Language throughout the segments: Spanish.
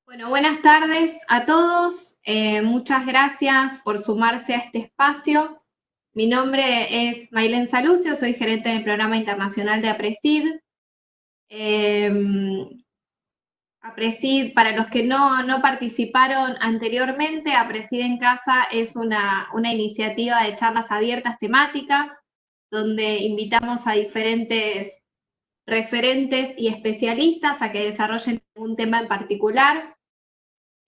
Bueno, buenas tardes a todos. Muchas gracias por sumarse a este espacio. Mi nombre es Maylén Salucio, soy gerente del programa internacional de APRESID. APRESID, para los que no participaron anteriormente, APRESID en Casa es una iniciativa de charlas abiertas temáticas, donde invitamos a diferentes referentes y especialistas a que desarrollen un tema en particular.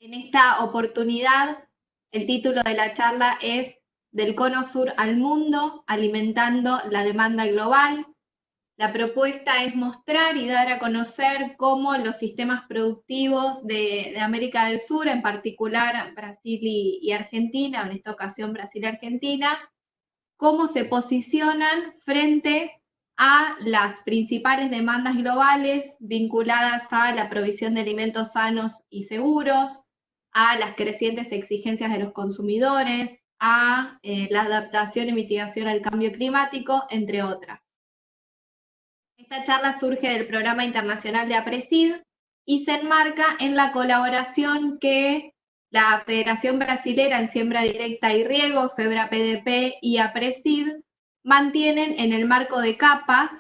En esta oportunidad, el título de la charla es Del Cono Sur al Mundo, alimentando la demanda global. La propuesta es mostrar y dar a conocer cómo los sistemas productivos de América del Sur, en particular Brasil y Argentina, en esta ocasión Brasil y Argentina, cómo se posicionan frente a las principales demandas globales vinculadas a la provisión de alimentos sanos y seguros, a las crecientes exigencias de los consumidores, a la adaptación y mitigación al cambio climático, entre otras. Esta charla surge del Programa Internacional de APRESID y se enmarca en la colaboración que la Federación Brasilera en Siembra Directa y Riego, FEBRA-PDP y APRESID mantienen en el marco de CAPAS,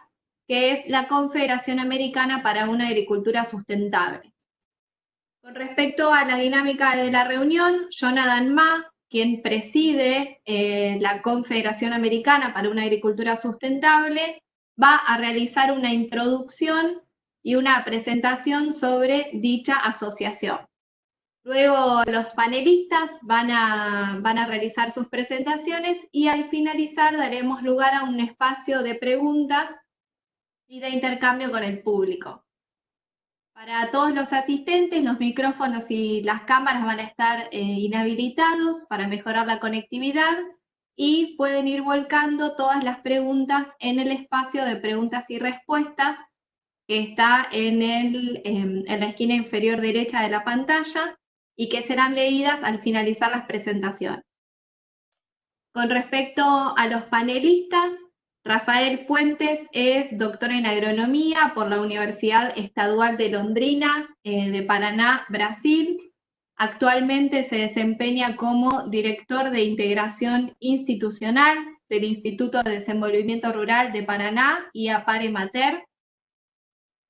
que es la Confederación Americana para una Agricultura Sustentable. Con respecto a la dinámica de la reunión, Jonathan Ma, quien preside la Confederación Americana para una Agricultura Sustentable, va a realizar una introducción y una presentación sobre dicha asociación. Luego los panelistas van a realizar sus presentaciones y al finalizar daremos lugar a un espacio de preguntas y de intercambio con el público. Para todos los asistentes, los micrófonos y las cámaras van a estar inhabilitados para mejorar la conectividad y pueden ir volcando todas las preguntas en el espacio de preguntas y respuestas que está en la esquina inferior derecha de la pantalla y que serán leídas al finalizar las presentaciones. Con respecto a los panelistas, Rafael Fuentes es doctor en agronomía por la Universidad Estadual de Londrina de Paraná, Brasil. Actualmente se desempeña como director de integración institucional del Instituto de Desenvolvimiento Rural de Paraná y APARE-MATER.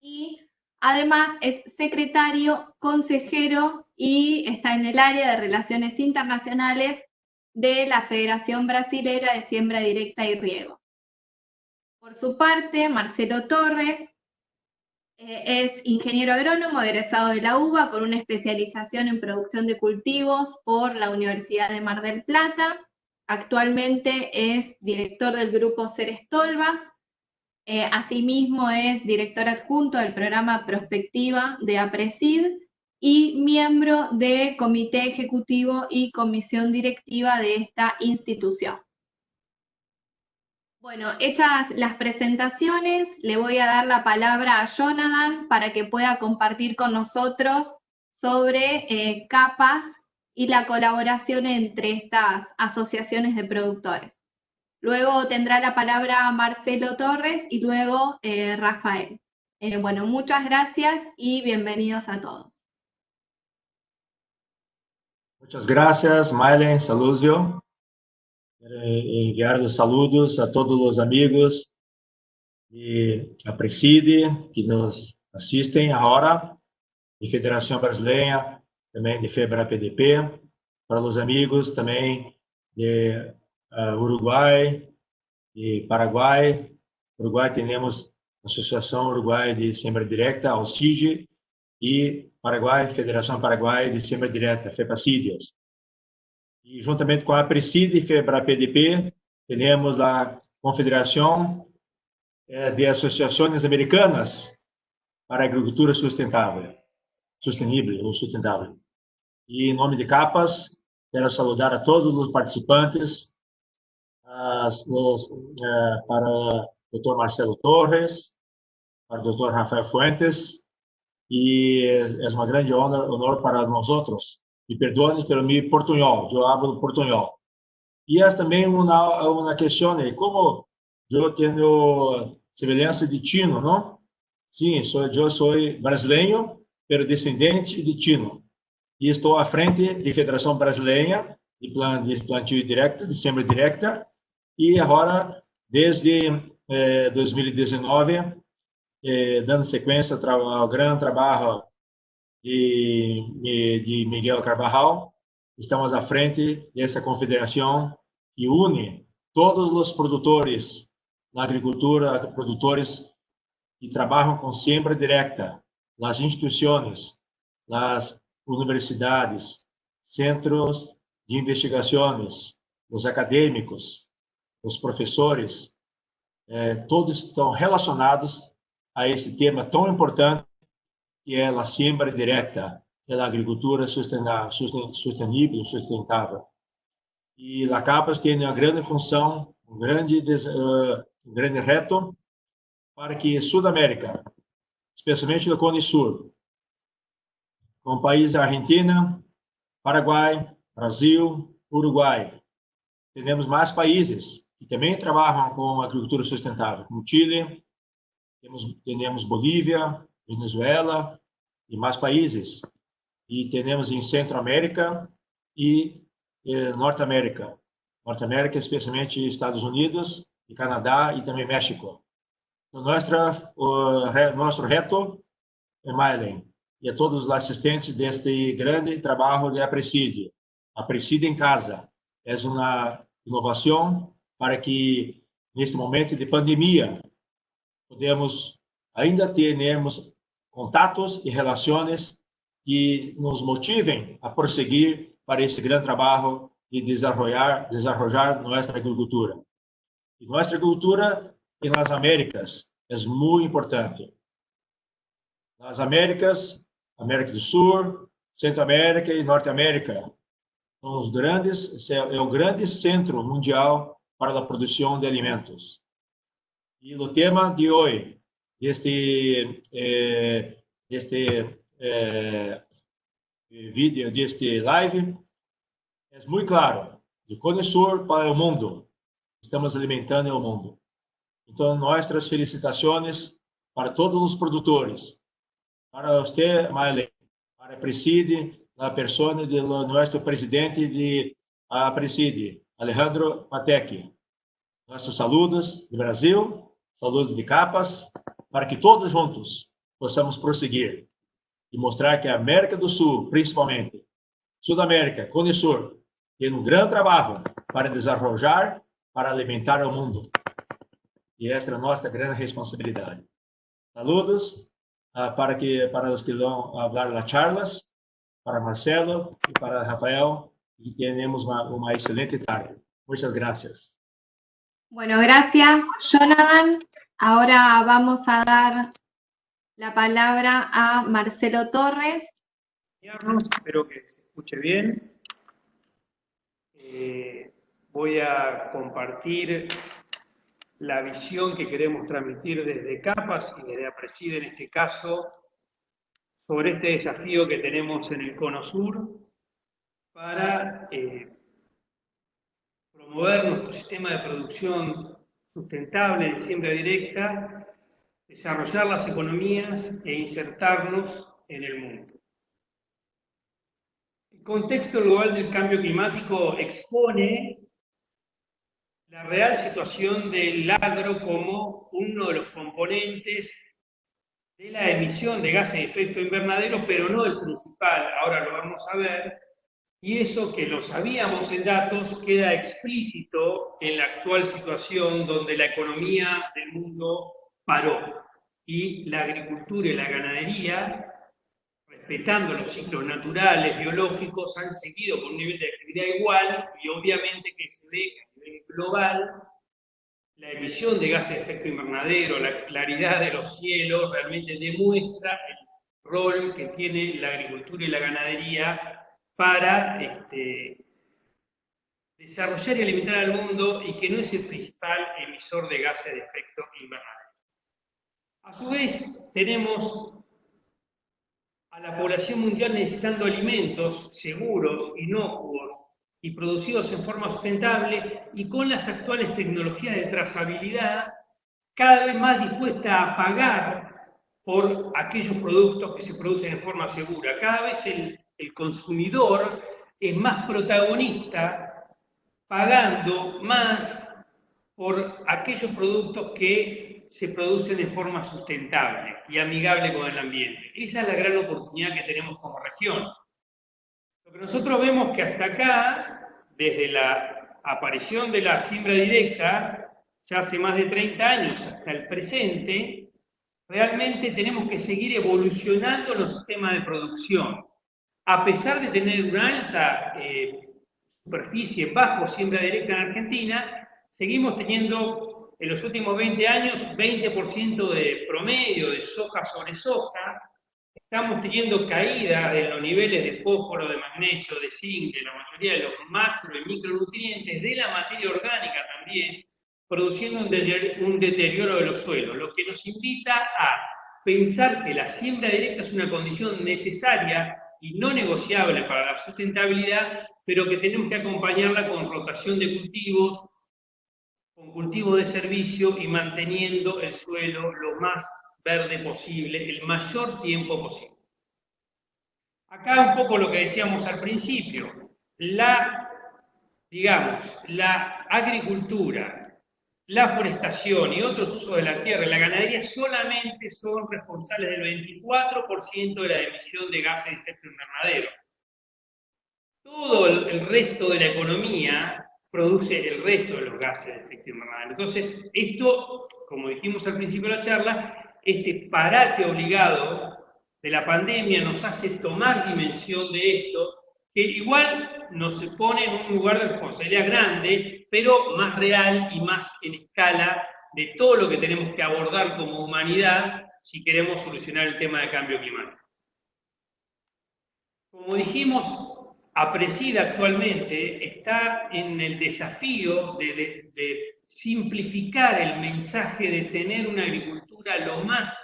Y además es secretario, consejero y está en el área de Relaciones Internacionales de la Federación Brasilera de Siembra Directa y Riego. Por su parte, Marcelo Torres es ingeniero agrónomo egresado de la UBA con una especialización en producción de cultivos por la Universidad de Mar del Plata. Actualmente es director del grupo Ceres Tolvas. Asimismo es director adjunto del programa Prospectiva de APRESID y miembro del comité ejecutivo y comisión directiva de esta institución. Bueno, hechas las presentaciones, le voy a dar la palabra a Jonathan para que pueda compartir con nosotros sobre CAPAS y la colaboración entre estas asociaciones de productores. Luego tendrá la palabra Marcelo Torres y luego Rafael. Bueno, muchas gracias y bienvenidos a todos. Muchas gracias, Maylén Salucio. Enviar los saludos a todos los amigos de APRESID que nos asistem ahora, de Federação Brasileira, também de FEBRA-PDP, para os amigos também de Uruguai, de Paraguai. Uruguai temos a Associação Uruguai de Siembra Directa, AUSIG, e Paraguai, Federação Paraguai de Siembra Direta, FEPASIDIAS. E juntamente com a APRESID e FEBRA-PDP, temos a Confederação de Associações Americanas para a Agricultura Sustentável. E em nome de CAPAS, quero saudar a todos os participantes, para o Dr. Marcelo Torres, para o Dr. Rafael Fuentes, e é uma grande honor para nós outros. E perdoe-nos pelo meu portunhol, eu hablo portunhol. E é também uma questão, como eu tenho semelhança de Chino, não? Sim, eu sou brasileiro, pero descendente de Chino. e estou à frente da Federação Brasileira de Plantio Direto, de Siembra Direta, e agora, desde 2019, dando sequência ao grande trabalho de Miguel Carvajal, estamos à frente dessa confederação que une todos os produtores na agricultura, produtores que trabalham com siembra direta, as instituições, as universidades, centros de investigações, os acadêmicos, os professores, todos estão relacionados a esse tema tão importante que é a siembra direta, é a agricultura sustentável, sustentável. E a CAPES tem uma grande função, um grande reto para que Sudamérica, especialmente no Cone Sul, com o país Argentina, Paraguai, Brasil, Uruguai, temos mais países que também trabalham com agricultura sustentável, como Chile, temos Bolívia, Venezuela e mais países. E temos em Centro-América e Norte-América. Norte-América, especialmente Estados Unidos, e Canadá e também México. Então, nosso reto, Mailen, e a todos os assistentes deste grande trabalho de Aprecide. Aprecide em casa. É uma inovação para que, neste momento de pandemia, podemos ainda termos contatos e relações que nos motivem a prosseguir para esse grande trabalho de desenvolver nossa agricultura. E nossa agricultura nas Américas é muito importante. Nas Américas, América do Sul, Centro-América e Norte-América são os grandes, é o grande centro mundial para a produção de alimentos. E o tema de hoje, vídeo, deste live, é muito claro. De Cone Sul para o mundo, estamos alimentando o mundo. Então, nossas felicitações para todos os produtores, para você, Maile, para a Preside, a pessoa do nosso presidente de Preside, Alejandro Patec. Nossos saludos do Brasil, saludos de Capas, para que todos juntos possamos prosseguir e mostrar que a América do Sul, principalmente, Sudamérica, Cone Sul, tem um grande trabalho para desenvolver, para alimentar o mundo. E essa é a nossa grande responsabilidade. Saludos para os que vão falar as charlas, para Marcelo e para Rafael, y tenemos una excelente tarde. Muchas gracias. Bueno, gracias, Jonathan. Ahora vamos a dar la palabra a Marcelo Torres. Espero que se escuche bien. Voy a compartir la visión que queremos transmitir desde Capas y desde Aprecide en este caso sobre este desafío que tenemos en el Cono Sur para promover nuestro sistema de producción sustentable de siembra directa, desarrollar las economías e insertarnos en el mundo. El contexto global del cambio climático expone la real situación del agro como uno de los componentes de la emisión de gases de efecto invernadero, pero no el principal, ahora lo vamos a ver, y eso que lo sabíamos en datos queda explícito en la actual situación donde la economía del mundo paró y la agricultura y la ganadería, respetando los ciclos naturales, biológicos, han seguido con un nivel de actividad igual y obviamente que se ve que a nivel global la emisión de gases de efecto invernadero, la claridad de los cielos realmente demuestra el rol que tiene la agricultura y la ganadería para desarrollar y alimentar al mundo y que no es el principal emisor de gases de efecto invernadero. A su vez, tenemos a la población mundial necesitando alimentos seguros, inocuos y producidos en forma sustentable y con las actuales tecnologías de trazabilidad cada vez más dispuesta a pagar por aquellos productos que se producen en forma segura. Cada vez el consumidor es más protagonista, pagando más por aquellos productos que se producen de forma sustentable y amigable con el ambiente. Esa es la gran oportunidad que tenemos como región. Lo que nosotros vemos que hasta acá, desde la aparición de la siembra directa, ya hace más de 30 años hasta el presente, realmente tenemos que seguir evolucionando los sistemas de producción. A pesar de tener una alta superficie bajo siembra directa en Argentina, seguimos teniendo en los últimos 20 años 20% de promedio de soja sobre soja. Estamos teniendo caída en los niveles de fósforo, de magnesio, de zinc, de la mayoría de los macro y micronutrientes, de la materia orgánica también, produciendo un deterioro de los suelos, lo que nos invita a pensar que la siembra directa es una condición necesaria y no negociable para la sustentabilidad, pero que tenemos que acompañarla con rotación de cultivos, con cultivo de servicio y manteniendo el suelo lo más verde posible, el mayor tiempo posible. Acá un poco lo que decíamos al principio, la agricultura, la forestación y otros usos de la tierra y la ganadería solamente son responsables del 24% de la emisión de gases de efecto invernadero. Todo el resto de la economía produce el resto de los gases de efecto invernadero. Entonces, esto, como dijimos al principio de la charla, este parate obligado de la pandemia nos hace tomar dimensión de esto, que igual nos pone en un lugar de responsabilidad grande, pero más real y más en escala de todo lo que tenemos que abordar como humanidad si queremos solucionar el tema del cambio climático. Como dijimos, APRESID actualmente está en el desafío de simplificar el mensaje de tener una agricultura lo más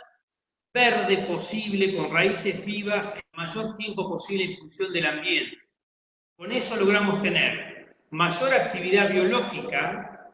verde posible, con raíces vivas, el mayor tiempo posible en función del ambiente. Con eso logramos tener mayor actividad biológica,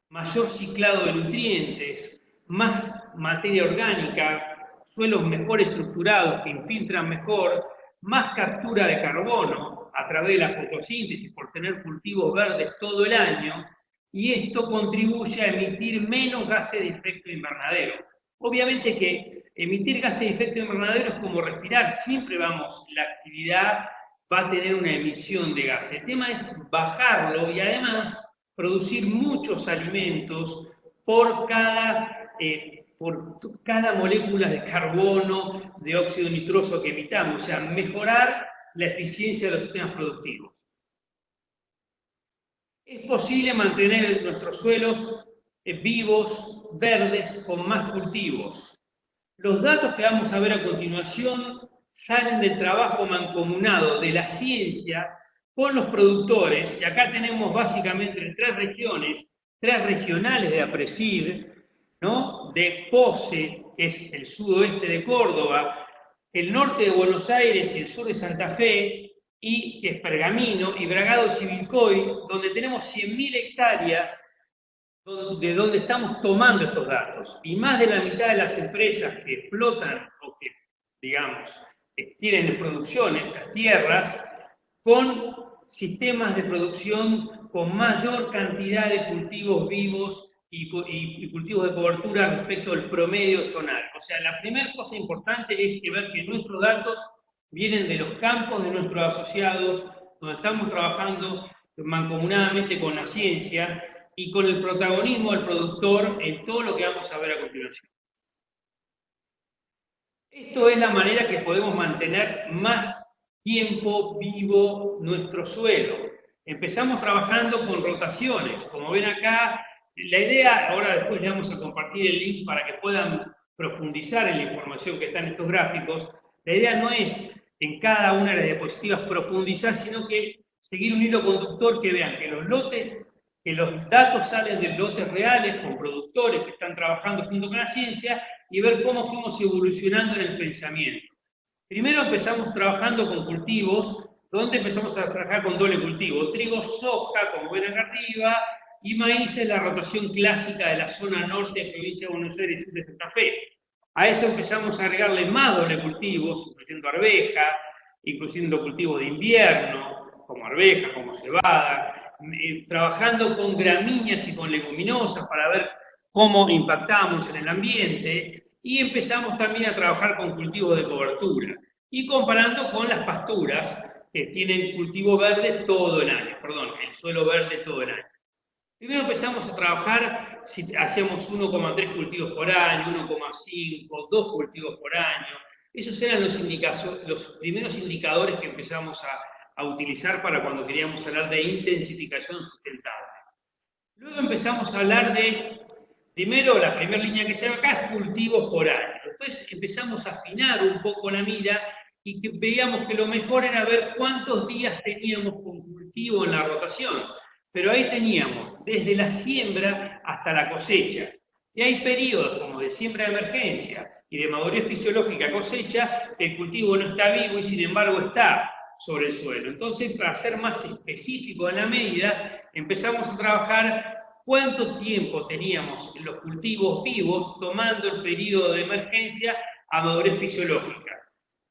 mayor ciclado de nutrientes, más materia orgánica, suelos mejor estructurados que infiltran mejor, más captura de carbono a través de la fotosíntesis por tener cultivos verdes todo el año, y esto contribuye a emitir menos gases de efecto invernadero. Obviamente que emitir gases de efecto invernadero es como respirar, siempre la actividad va a tener una emisión de gases. El tema es bajarlo y además producir muchos alimentos por cada molécula de carbono, de óxido nitroso que emitamos, o sea, mejorar la eficiencia de los sistemas productivos. Es posible mantener nuestros suelos vivos, verdes, con más cultivos. Los datos que vamos a ver a continuación salen del trabajo mancomunado de la ciencia con los productores, y acá tenemos básicamente tres regionales de APRESID, ¿no? De POSE, que es el sudoeste de Córdoba, el norte de Buenos Aires y el sur de Santa Fe, y que es Pergamino, y Bragado Chivilcoy, donde tenemos 100.000 hectáreas de donde estamos tomando estos datos. Y más de la mitad de las empresas que explotan o que, digamos, tienen en producción estas tierras, con sistemas de producción con mayor cantidad de cultivos vivos y cultivos de cobertura respecto al promedio zonal. O sea, la primera cosa importante es ver que nuestros datos vienen de los campos de nuestros asociados, donde estamos trabajando mancomunadamente con la ciencia y con el protagonismo del productor en todo lo que vamos a ver a continuación. Esto es la manera que podemos mantener más tiempo vivo nuestro suelo. Empezamos trabajando con rotaciones. Como ven acá, la idea, ahora después le vamos a compartir el link para que puedan profundizar en la información que está en estos gráficos. La idea no es en cada una de las diapositivas profundizar, sino que seguir un hilo conductor que vean que los datos salen de lotes reales con productores que están trabajando junto con la ciencia y ver cómo fuimos evolucionando en el pensamiento. Primero empezamos trabajando con cultivos, donde empezamos a trabajar con doble cultivo, trigo, soja, como ven acá arriba, y maíz es la rotación clásica de la zona norte de provincia de Buenos Aires y sur de Santa Fe. A eso empezamos a agregarle más doble cultivos, incluyendo arveja, incluyendo cultivos de invierno, como arvejas, como cebada, trabajando con gramíneas y con leguminosas para ver cómo impactamos en el ambiente, y empezamos también a trabajar con cultivos de cobertura, y comparando con las pasturas, que tienen cultivo verde todo el año, el suelo verde todo el año. Primero empezamos a trabajar, si hacíamos 1,3 cultivos por año, 1,5, 2 cultivos por año. Esos eran los primeros indicadores que empezamos a utilizar para cuando queríamos hablar de intensificación sustentable. Luego empezamos a hablar de, primero, la primera línea que se ve acá es cultivos por año. Después empezamos a afinar un poco la mira y que veíamos que lo mejor era ver cuántos días teníamos con cultivo en la rotación. Pero ahí teníamos desde la siembra hasta la cosecha. Y hay periodos como de siembra de emergencia y de madurez fisiológica cosecha, que el cultivo no está vivo y sin embargo está sobre el suelo. Entonces, para ser más específico en la medida, empezamos a trabajar cuánto tiempo teníamos en los cultivos vivos tomando el periodo de emergencia a madurez fisiológica.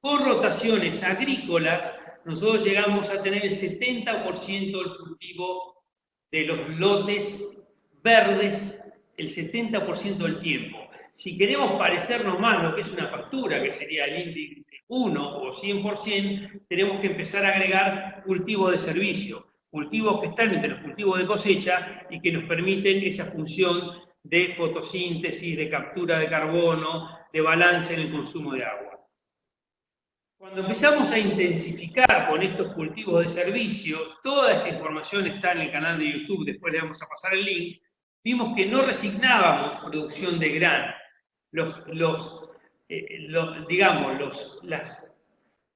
Con rotaciones agrícolas, nosotros llegamos a tener el 70% del cultivo de los lotes verdes, el 70% del tiempo. Si queremos parecernos más lo que es una pastura, que sería el índice 1 o 100%, tenemos que empezar a agregar cultivos de servicio, cultivos que están entre los cultivos de cosecha y que nos permiten esa función de fotosíntesis, de captura de carbono, de balance en el consumo de agua. Cuando empezamos a intensificar con estos cultivos de servicio, toda esta información está en el canal de YouTube, después le vamos a pasar el link, vimos que no resignábamos producción de grano. Las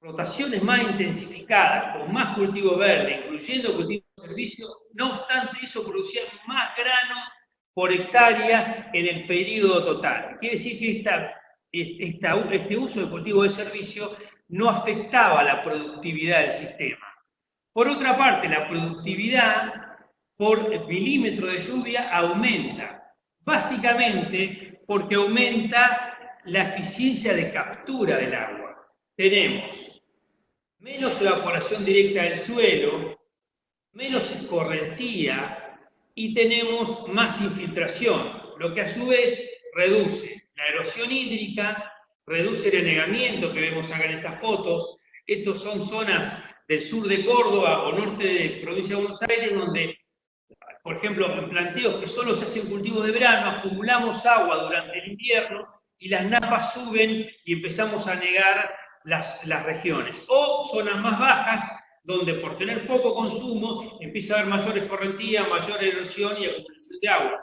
rotaciones más intensificadas, con más cultivo verde, incluyendo cultivo de servicio, no obstante eso producía más grano por hectárea en el periodo total. Quiere decir que este uso de cultivo de servicio no afectaba la productividad del sistema. Por otra parte, la productividad por milímetro de lluvia aumenta, básicamente porque aumenta la eficiencia de captura del agua. Tenemos menos evaporación directa del suelo, menos escorrentía y tenemos más infiltración, lo que a su vez reduce la erosión hídrica, reduce el anegamiento que vemos acá en estas fotos. Estos son zonas del sur de Córdoba o norte de provincia de Buenos Aires, donde, por ejemplo, en planteos que solo se hacen cultivos de verano, acumulamos agua durante el invierno y las napas suben y empezamos a anegar las regiones. O zonas más bajas, donde por tener poco consumo empieza a haber mayor escorrentía, mayor erosión y acumulación de agua.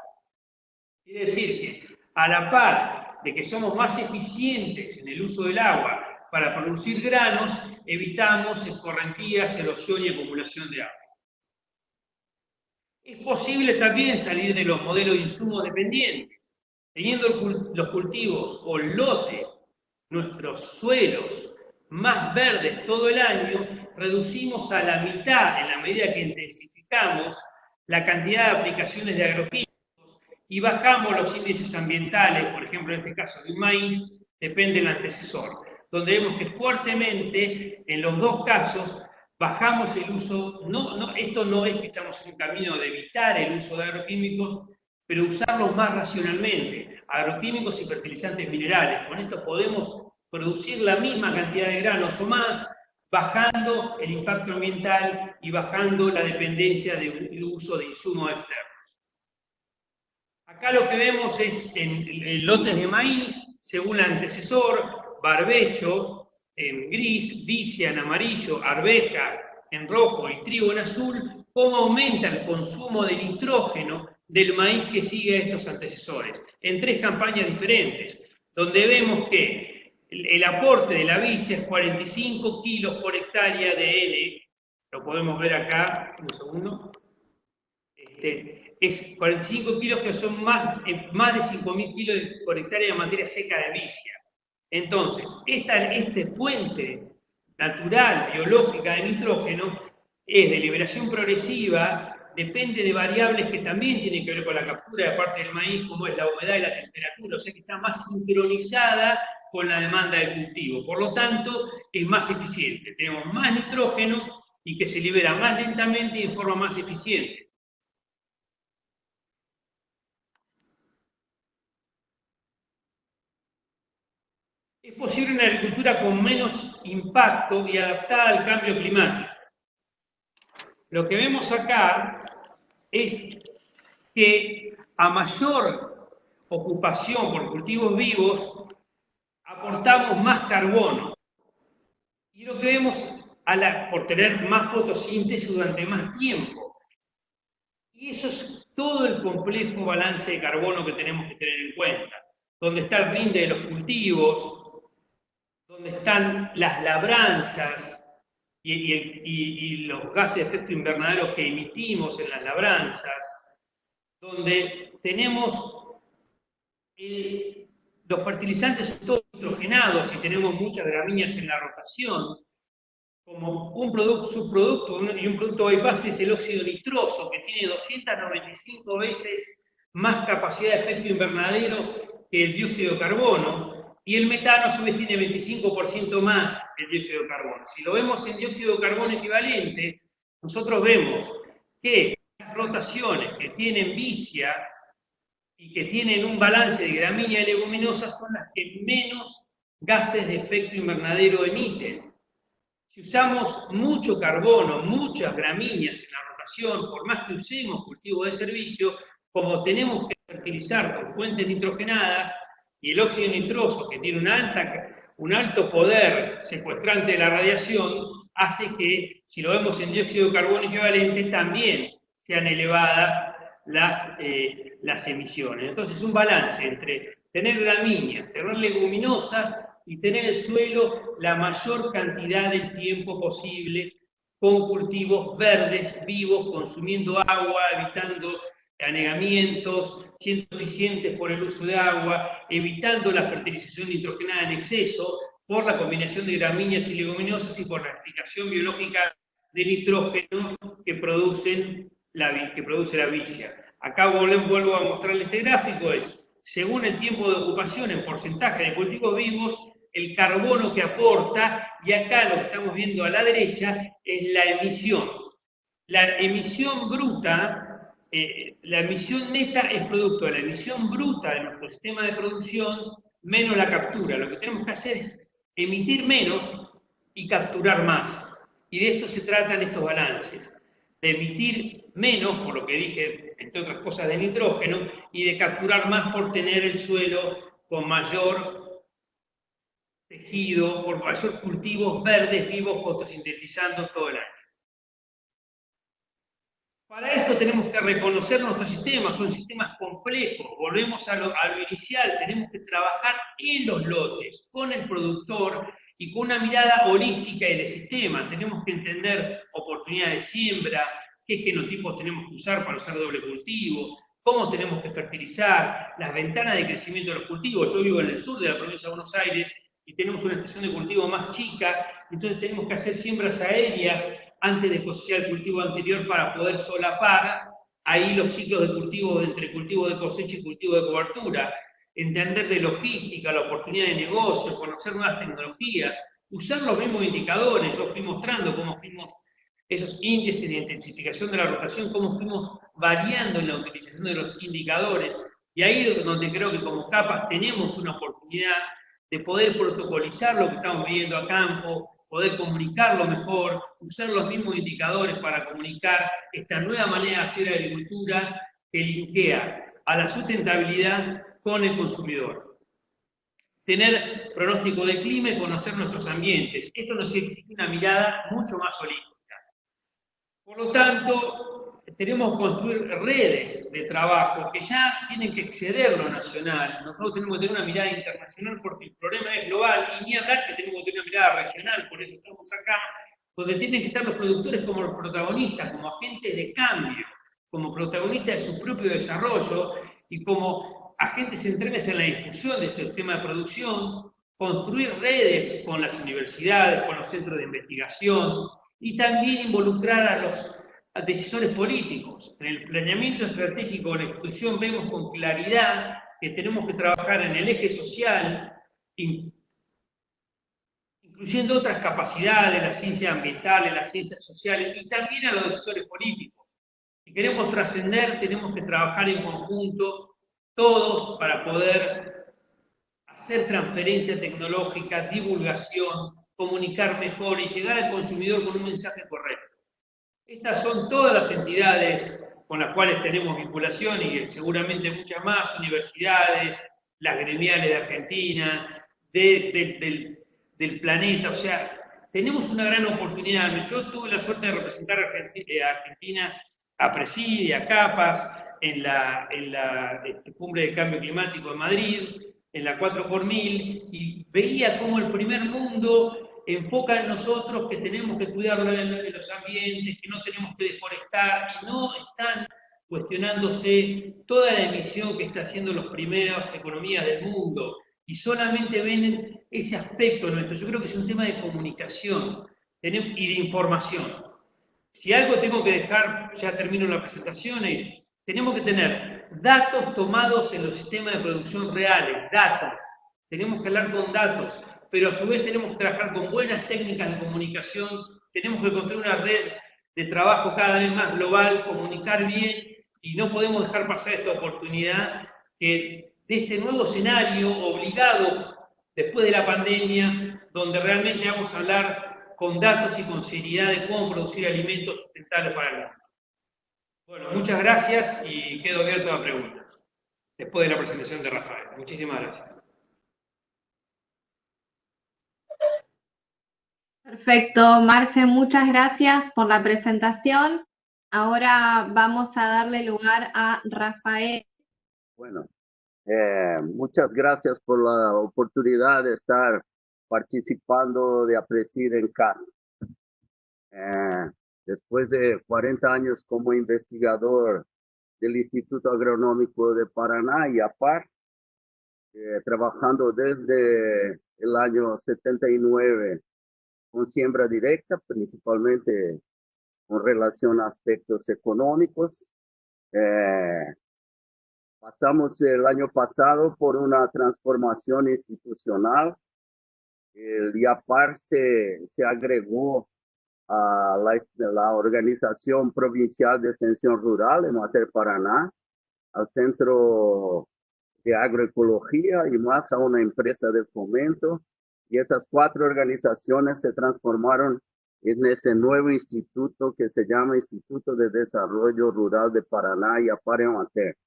Quiere decir que, a la par de que somos más eficientes en el uso del agua para producir granos, evitamos escorrentías, erosión y acumulación de agua. Es posible también salir de los modelos de insumos dependientes. Teniendo los cultivos o lote, nuestros suelos más verdes todo el año, reducimos a la mitad, en la medida que intensificamos, la cantidad de aplicaciones de agroquímicos y bajamos los índices ambientales, por ejemplo, en este caso de un maíz, depende del antecesor, donde vemos que fuertemente, en los dos casos, bajamos el uso. Esto no es que estamos en un camino de evitar el uso de agroquímicos, pero usarlos más racionalmente, agroquímicos y fertilizantes minerales. Con esto podemos producir la misma cantidad de granos o más, bajando el impacto ambiental y bajando la dependencia del uso de insumos externos. Acá lo que vemos es en lotes de maíz, según el antecesor, barbecho en gris, vicia en amarillo, arveja en rojo y trigo en azul, cómo aumenta el consumo de nitrógeno del maíz que sigue a estos antecesores, en 3 campañas diferentes, donde vemos que el aporte de la vicia es 45 kilos por hectárea de N, lo podemos ver acá, un segundo, es 45 kilos que son más de 5.000 kilos por hectárea de materia seca de vicia. Entonces, esta fuente natural, biológica de nitrógeno es de liberación progresiva, depende de variables que también tienen que ver con la captura de parte del maíz, como es la humedad y la temperatura, o sea que está más sincronizada con la demanda del cultivo. Por lo tanto, es más eficiente. Tenemos más nitrógeno y que se libera más lentamente y en forma más eficiente. Es posible una agricultura con menos impacto y adaptada al cambio climático. Lo que vemos acá es que a mayor ocupación por cultivos vivos, aportamos más carbono. Y lo que vemos por tener más fotosíntesis durante más tiempo. Y eso es todo el complejo balance de carbono que tenemos que tener en cuenta. Donde está el rinde de los cultivos, donde están las labranzas y los gases de efecto invernadero que emitimos en las labranzas, donde tenemos los fertilizantes todos nitrogenados y tenemos muchas gramíneas en la rotación, como un subproducto y un producto bypass es el óxido nitroso, que tiene 295 veces más capacidad de efecto invernadero que el dióxido de carbono, y el metano a su vez tiene 25% más que el dióxido de carbono. Si lo vemos en dióxido de carbono equivalente, nosotros vemos que las rotaciones que tienen vicia y que tienen un balance de gramínea y leguminosas son las que menos gases de efecto invernadero emiten. Si usamos mucho carbono, muchas gramíneas en la rotación, por más que usemos cultivo de servicio, como tenemos que fertilizar con fuentes nitrogenadas, y el óxido nitroso, que tiene un alto poder secuestrante de la radiación, hace que, si lo vemos en dióxido de carbono equivalente, también sean elevadas las emisiones. Entonces, un balance entre tener gramíneas, tener leguminosas y tener el suelo la mayor cantidad del tiempo posible con cultivos verdes, vivos, consumiendo agua, evitando anegamientos, siendo eficientes por el uso de agua, evitando la fertilización nitrogenada en exceso, por la combinación de gramíneas y leguminosas y por la aplicación biológica de nitrógeno que produce la vicia. Acá vuelvo a mostrarles este gráfico, según el tiempo de ocupación en porcentaje de cultivos vivos, el carbono que aporta, y acá lo que estamos viendo a la derecha es la emisión. La emisión bruta, la emisión neta es producto de la emisión bruta de nuestro sistema de producción menos la captura. Lo que tenemos que hacer es emitir menos y capturar más. Y de esto se tratan estos balances, de emitir menos, por lo que dije, entre otras cosas, de nitrógeno, y de capturar más por tener el suelo con mayor tejido, por mayor cultivos verdes vivos fotosintetizando todo el año. Para esto tenemos que reconocer nuestros sistemas, son sistemas complejos. Volvemos a lo inicial, tenemos que trabajar en los lotes, con el productor y con una mirada holística y de sistema. Tenemos que entender oportunidades de siembra, qué genotipos tenemos que usar para usar doble cultivo, cómo tenemos que fertilizar, las ventanas de crecimiento de los cultivos. Yo vivo en el sur de la provincia de Buenos Aires y tenemos una estación de cultivo más chica, entonces tenemos que hacer siembras aéreas antes de cosechar el cultivo anterior para poder solapar ahí los ciclos de cultivo entre cultivo de cosecha y cultivo de cobertura, entender de logística, la oportunidad de negocio, conocer nuevas tecnologías, usar los mismos indicadores. Yo fui mostrando cómo fuimos esos índices de intensificación de la rotación, cómo fuimos variando en la utilización de los indicadores, y ahí es donde creo que como CAPAS tenemos una oportunidad de poder protocolizar lo que estamos viendo a campo, poder comunicarlo mejor, usar los mismos indicadores para comunicar esta nueva manera de hacer agricultura que linkea a la sustentabilidad con el consumidor. Tener pronóstico de clima y conocer nuestros ambientes. Esto nos exige una mirada mucho más holística. Por lo tanto, tenemos que construir redes de trabajo que ya tienen que exceder lo nacional. Nosotros tenemos que tener una mirada internacional porque el problema es global, y ni hablar que tenemos que tener una mirada regional, por eso estamos acá, donde tienen que estar los productores como los protagonistas, como agentes de cambio, como protagonistas de su propio desarrollo y como agentes centrales en la difusión de este sistema de producción, construir redes con las universidades, con los centros de investigación, y también involucrar a los decisores políticos. En el planeamiento estratégico de la institución vemos con claridad que tenemos que trabajar en el eje social, incluyendo incluyendo otras capacidades, las ciencias ambientales, las ciencias sociales y también a los decisores políticos. Si queremos trascender, tenemos que trabajar en conjunto todos para poder hacer transferencia tecnológica, divulgación, comunicar mejor y llegar al consumidor con un mensaje correcto. Estas son todas las entidades con las cuales tenemos vinculación y seguramente muchas más, universidades, las gremiales de Argentina, del planeta, o sea, tenemos una gran oportunidad. Yo tuve la suerte de representar a Argentina, a Presidi, a CAPAS, en la cumbre de cambio climático de Madrid, en la 4x1000, y veía cómo el primer mundo enfoca en nosotros que tenemos que cuidar de los ambientes, que no tenemos que deforestar, y no están cuestionándose toda la emisión que están haciendo las primeras economías del mundo, y solamente ven ese aspecto nuestro. Yo creo que es un tema de comunicación y de información. Si algo tengo que dejar, ya termino la presentación, es tenemos que tener datos tomados en los sistemas de producción reales, datos. Tenemos que hablar con datos, pero a su vez tenemos que trabajar con buenas técnicas de comunicación, tenemos que construir una red de trabajo cada vez más global, comunicar bien, y no podemos dejar pasar esta oportunidad que de este nuevo escenario obligado después de la pandemia, donde realmente vamos a hablar con datos y con seriedad de cómo producir alimentos sustentables para el mundo. Bueno, muchas gracias y quedo abierto a preguntas después de la presentación de Rafael. Muchísimas gracias. Perfecto, Marce, muchas gracias por la presentación. Ahora vamos a darle lugar a Rafael. Bueno, muchas gracias por la oportunidad de estar participando de APRESID en casa. Después de 40 años como investigador del Instituto Agronómico de Paraná y APAR, trabajando desde el año 79 con siembra directa, principalmente con relación a aspectos económicos. Pasamos el año pasado por una transformación institucional. El IAPAR se agregó a la Organización Provincial de Extensión Rural, EMATER Paraná, al Centro de Agroecología y más a una empresa de fomento. Y esas 4 organizaciones se transformaron en ese nuevo instituto que se llama Instituto de Desarrollo Rural de Paraná, IAPAR EMATER.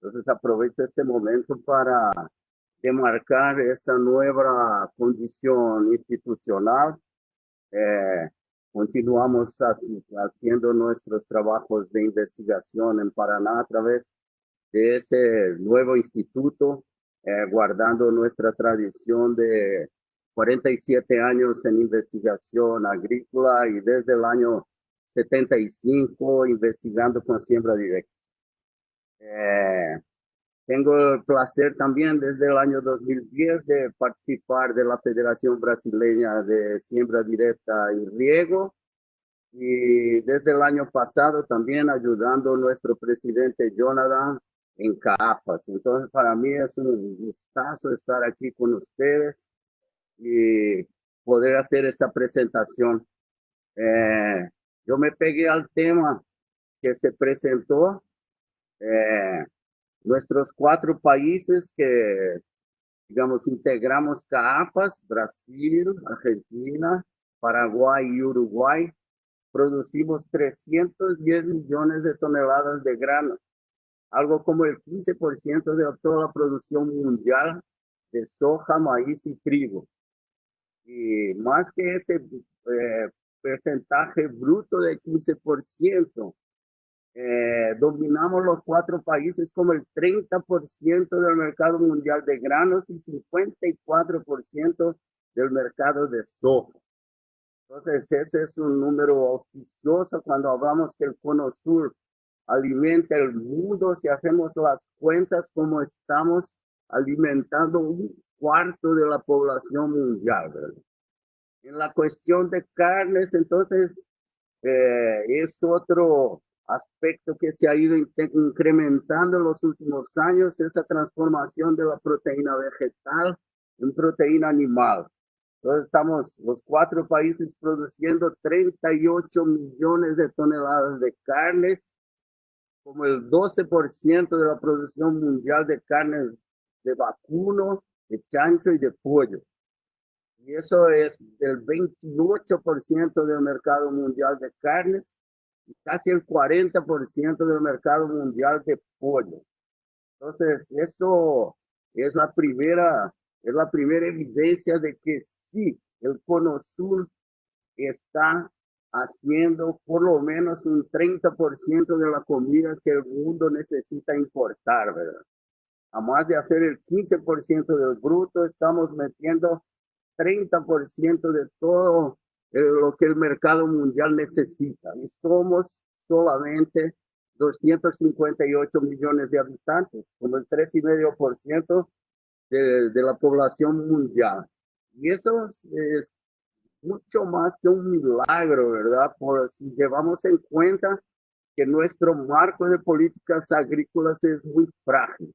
Entonces aprovecho este momento para demarcar esa nueva condición institucional. Continuamos haciendo nuestros trabajos de investigación en Paraná a través de ese nuevo instituto, guardando nuestra tradición de 47 años en investigación agrícola y desde el año 75 investigando con siembra directa. Tengo el placer también desde el año 2010 de participar de la Federación Brasileña de Siembra Directa y Riego, y desde el año pasado también ayudando a nuestro presidente Jonathan en CAPAS. Entonces para mí es un gustazo estar aquí con ustedes y poder hacer esta presentación. Yo me pegué al tema que se presentó. Nuestros 4 países que, digamos, integramos CAPAS, Brasil, Argentina, Paraguay y Uruguay, producimos 310 millones de toneladas de grano, algo como el 15% de toda la producción mundial de soja, maíz y trigo. Y más que ese porcentaje bruto de 15%, dominamos los 4 países como el 30% del mercado mundial de granos y 54% del mercado de soja. Entonces, ese es un número auspicioso cuando hablamos que el Cono Sur alimenta el mundo. Si hacemos las cuentas, como estamos alimentando 1/4 de la población mundial, ¿verdad? En la cuestión de carnes, entonces, es otro aspecto que se ha ido incrementando en los últimos años, esa transformación de la proteína vegetal en proteína animal. Entonces estamos los 4 países produciendo 38 millones de toneladas de carne, como el 12% de la producción mundial de carnes de vacuno, de chancho y de pollo. Y eso es el 28% del mercado mundial de carnes y casi el 40% del mercado mundial de pollo. Entonces, eso es la primera evidencia de que sí, el Cono Sur está haciendo por lo menos un 30% de la comida que el mundo necesita importar, ¿verdad? A más de hacer el 15% del bruto, estamos metiendo 30% de todo lo que el mercado mundial necesita. Y somos solamente 258 millones de habitantes, como el 3,5% de la población mundial. Y eso es mucho más que un milagro, ¿verdad? Por si llevamos en cuenta que nuestro marco de políticas agrícolas es muy frágil.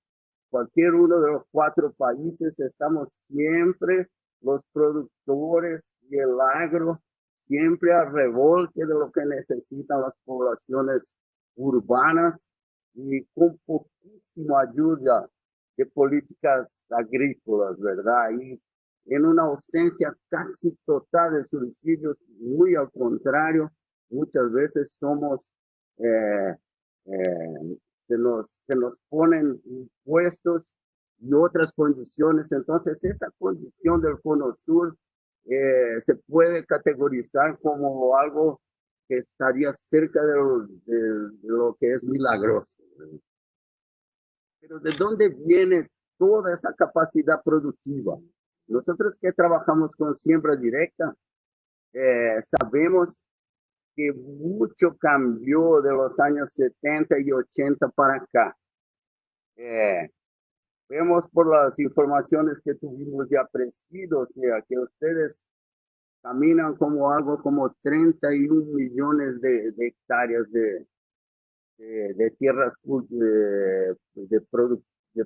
Cualquier uno de los 4 países estamos siempre, los productores y el agro, siempre a revolque de lo que necesitan las poblaciones urbanas y con poquísima ayuda de políticas agrícolas, ¿verdad? Y en una ausencia casi total de subsidios, muy al contrario, muchas veces somos, se nos ponen impuestos y otras condiciones. Entonces, esa condición del Cono Sur se puede categorizar como algo que estaría cerca de lo que es milagroso. Pero ¿de dónde viene toda esa capacidad productiva? Nosotros que trabajamos con siembra directa, sabemos que mucho cambió de los años 70 y 80 para acá. Vemos por las informaciones que tuvimos de Apresido, o sea, que ustedes caminan como algo como 31 millones de hectáreas de tierras de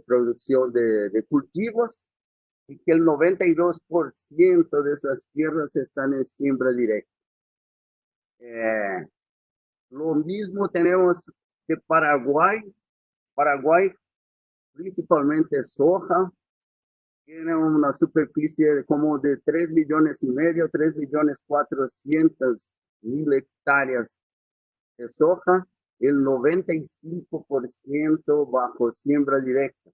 producción de cultivos, y que el 92% de esas tierras están en siembra directa. Lo mismo tenemos de Paraguay. Paraguay, principalmente soja, tiene una superficie como de 3,5 millones, 3,400,000 hectáreas de soja, el 95% bajo siembra directa.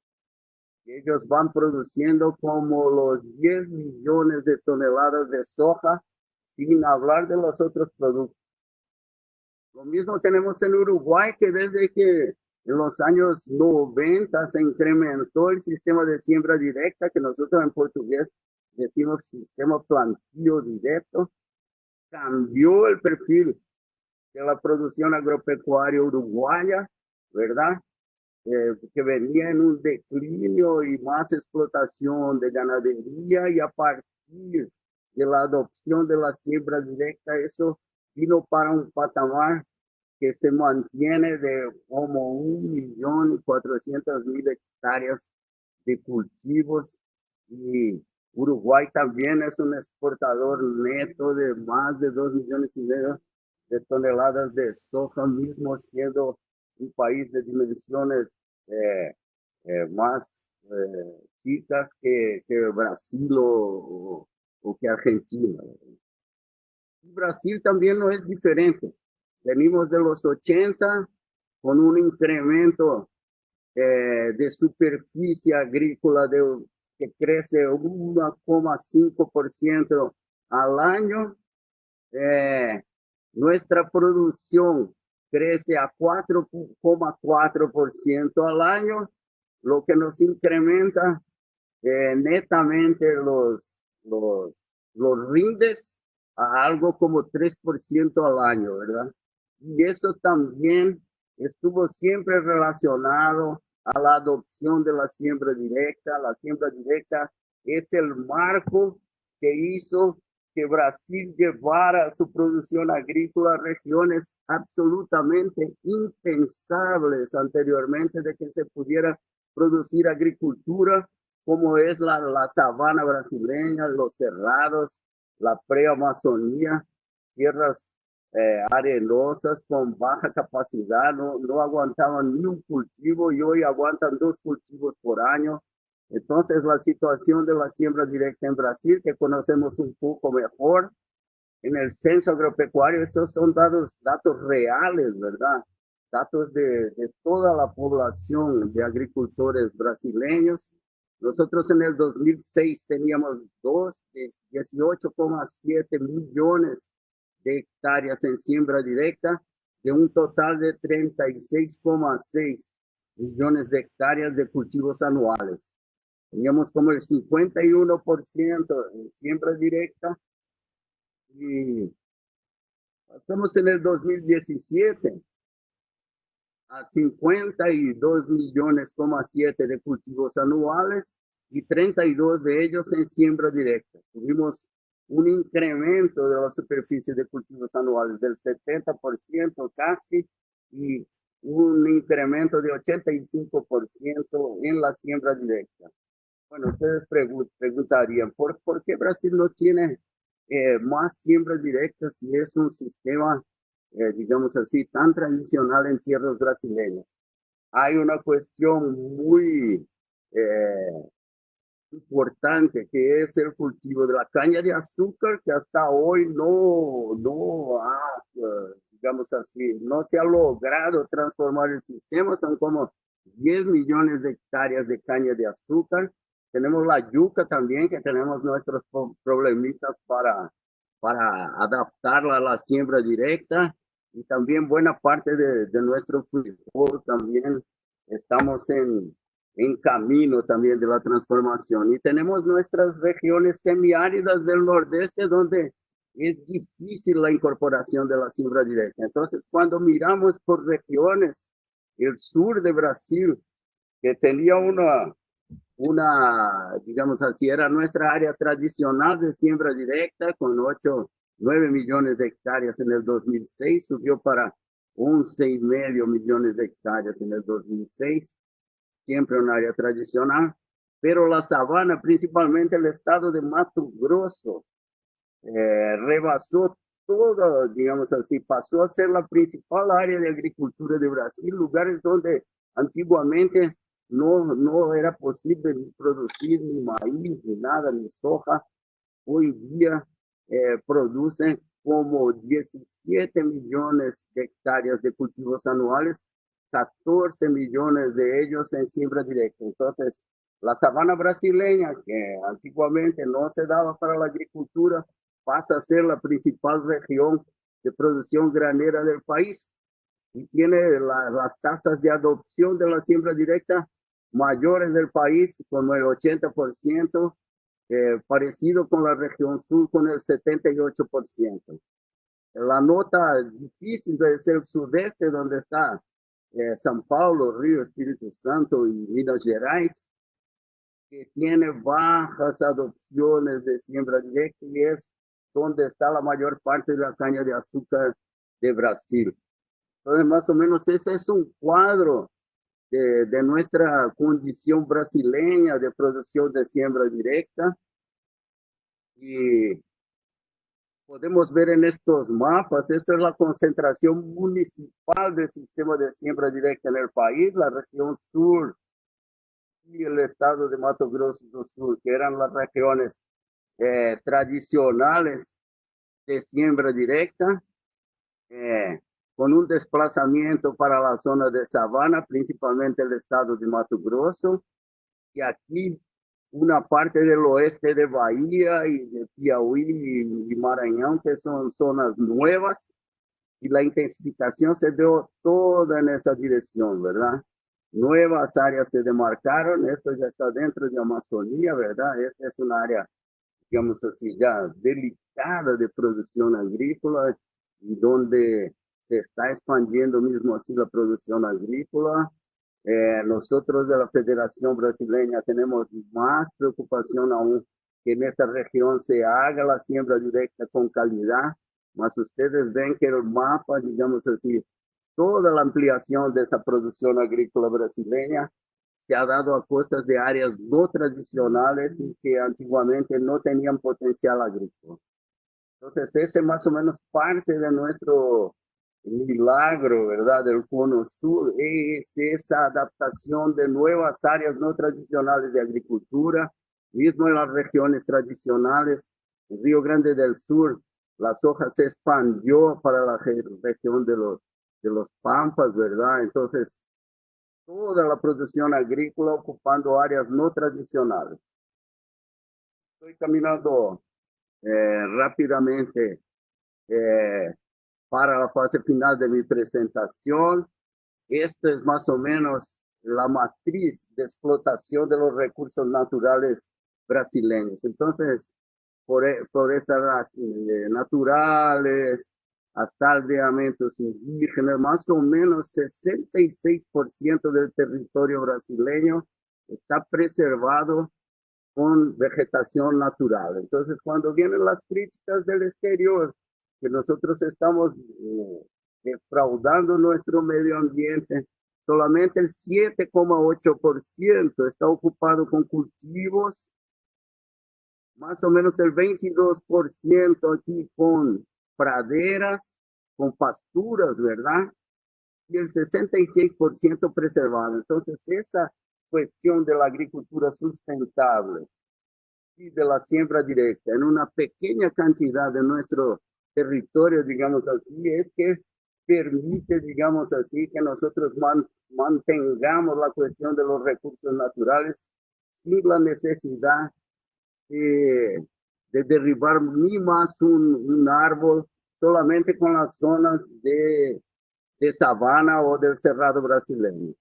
Ellos van produciendo como los 10 millones de toneladas de soja, sin hablar de los otros productos. Lo mismo tenemos en Uruguay, que desde que en los años 90 se incrementó el sistema de siembra directa, que nosotros en portugués decimos sistema plantío directo, cambió el perfil de la producción agropecuaria uruguaya, ¿verdad? Que venía en un declinio y más explotación de ganadería, y a partir de la adopción de la siembra directa, eso vino para un patamar que se mantiene de como 1,400,000 hectáreas de cultivos, y Uruguay también es un exportador neto de más de 2,5 millones de toneladas de soja, mismo siendo un país de dimensiones más chicas que Brasil o que Argentina. Y Brasil también no es diferente. Venimos de los 80 con un incremento de superficie agrícola que crece 1,5% al año. Nuestra producción crece a 4,4% al año, lo que nos incrementa netamente los rindes a algo como 3% al año, ¿verdad? Y eso también estuvo siempre relacionado a la adopción de la siembra directa. La siembra directa es el marco que hizo que Brasil llevara su producción agrícola a regiones absolutamente impensables anteriormente de que se pudiera producir agricultura como es la sabana brasileña, los cerrados, la pre-Amazonía, tierras arenosas con baja capacidad, no aguantaban ni un cultivo y hoy aguantan 2 cultivos por año. Entonces, la situación de la siembra directa en Brasil, que conocemos un poco mejor, en el censo agropecuario, estos son datos reales, ¿verdad? Datos de toda la población de agricultores brasileños. Nosotros en el 2006 teníamos 18,7 millones de hectáreas en siembra directa, de un total de 36,6 millones de hectáreas de cultivos anuales. Teníamos como el 51% en siembra directa y pasamos en el 2017 a 52 millones,7 de cultivos anuales y 32 de ellos en siembra directa. Tuvimos un incremento de la superficie de cultivos anuales del 70% casi y un incremento de 85% en la siembra directa. Bueno, ustedes preguntarían, ¿por qué Brasil no tiene más siembra directa si es un sistema, digamos así, tan tradicional en tierras brasileñas? Hay una cuestión muy importante que es el cultivo de la caña de azúcar, que hasta hoy no ha, digamos así, no se ha logrado transformar el sistema. Son como 10 millones de hectáreas de caña de azúcar. Tenemos la yuca también, que tenemos nuestros problemitas para adaptarla a la siembra directa. Y también buena parte de nuestro frijol también estamos en camino también de la transformación. Y tenemos nuestras regiones semiáridas del nordeste donde es difícil la incorporación de la siembra directa. Entonces, cuando miramos por regiones, el sur de Brasil, que tenía digamos así, era nuestra área tradicional de siembra directa con 9 millones de hectáreas en el 2006, subió para 11,5 millones de hectáreas en el 2006, siempre un área tradicional, pero la sabana, principalmente el estado de Mato Grosso, rebasó todo, digamos así, pasó a ser la principal área de agricultura de Brasil, lugares donde antiguamente no era posible ni producir ni maíz, ni nada, ni soja. Hoy día producen como 17 millones de hectáreas de cultivos anuales, 14 millones de ellos en siembra directa. Entonces, la sabana brasileña, que antiguamente no se daba para la agricultura, pasa a ser la principal región de producción granera del país y tiene las tasas de adopción de la siembra directa mayores del país, como el 80%, parecido con la región sur, con el 78%. La nota difícil es el sudeste, donde está São Paulo, Río, Espíritu Santo y Minas Gerais, que tiene bajas adopciones de siembra directa y es donde está la mayor parte de la caña de azúcar de Brasil. Entonces, más o menos ese es un cuadro de nuestra condición brasileña de producción de siembra directa. Y podemos ver en estos mapas, esto es la concentración municipal del sistema de siembra directa en el país, la región sur y el estado de Mato Grosso do Sul, que eran las regiones tradicionales de siembra directa, con un desplazamiento para la zona de sabana, principalmente el estado de Mato Grosso, y aquí una parte del oeste de Bahía y de Piauí y Maranhão, que son zonas nuevas, y la intensificación se dio toda en esa dirección, ¿verdad? Nuevas áreas se demarcaron, esto ya está dentro de Amazonía, ¿verdad? Esta es un área, digamos así, ya delicada de producción agrícola, y donde se está expandiendo mismo así la producción agrícola. Nosotros de la Federación Brasileña tenemos más preocupación aún que en esta región se haga la siembra directa con calidad, mas ustedes ven que el mapa, digamos así, toda la ampliación de esa producción agrícola brasileña se ha dado a costas de áreas no tradicionales y que antiguamente no tenían potencial agrícola. Entonces, ese es más o menos parte de nuestro milagro, ¿verdad? Del Cono Sur, es esa adaptación de nuevas áreas no tradicionales de agricultura, mismo en las regiones tradicionales. En Río Grande del Sur, la soja se expandió para la región de los Pampas, ¿verdad? Entonces, toda la producción agrícola ocupando áreas no tradicionales. Estoy caminando rápidamente para la fase final de mi presentación. Esto es más o menos la matriz de explotación de los recursos naturales brasileños. Entonces, por estas naturales, hasta aldeamientos indígenas, más o menos 66% del territorio brasileño está preservado con vegetación natural. Entonces, cuando vienen las críticas del exterior, que nosotros estamos defraudando nuestro medio ambiente, solamente el 7,8% está ocupado con cultivos, más o menos el 22% aquí con praderas, con pasturas, ¿verdad? Y el 66% preservado. Entonces, esa cuestión de la agricultura sustentable y de la siembra directa en una pequeña cantidad de nuestro territorio, digamos así, es que permite, digamos así, que nosotros mantengamos la cuestión de los recursos naturales sin la necesidad de derribar ni más un árbol, solamente con las zonas de sabana o del cerrado brasileño.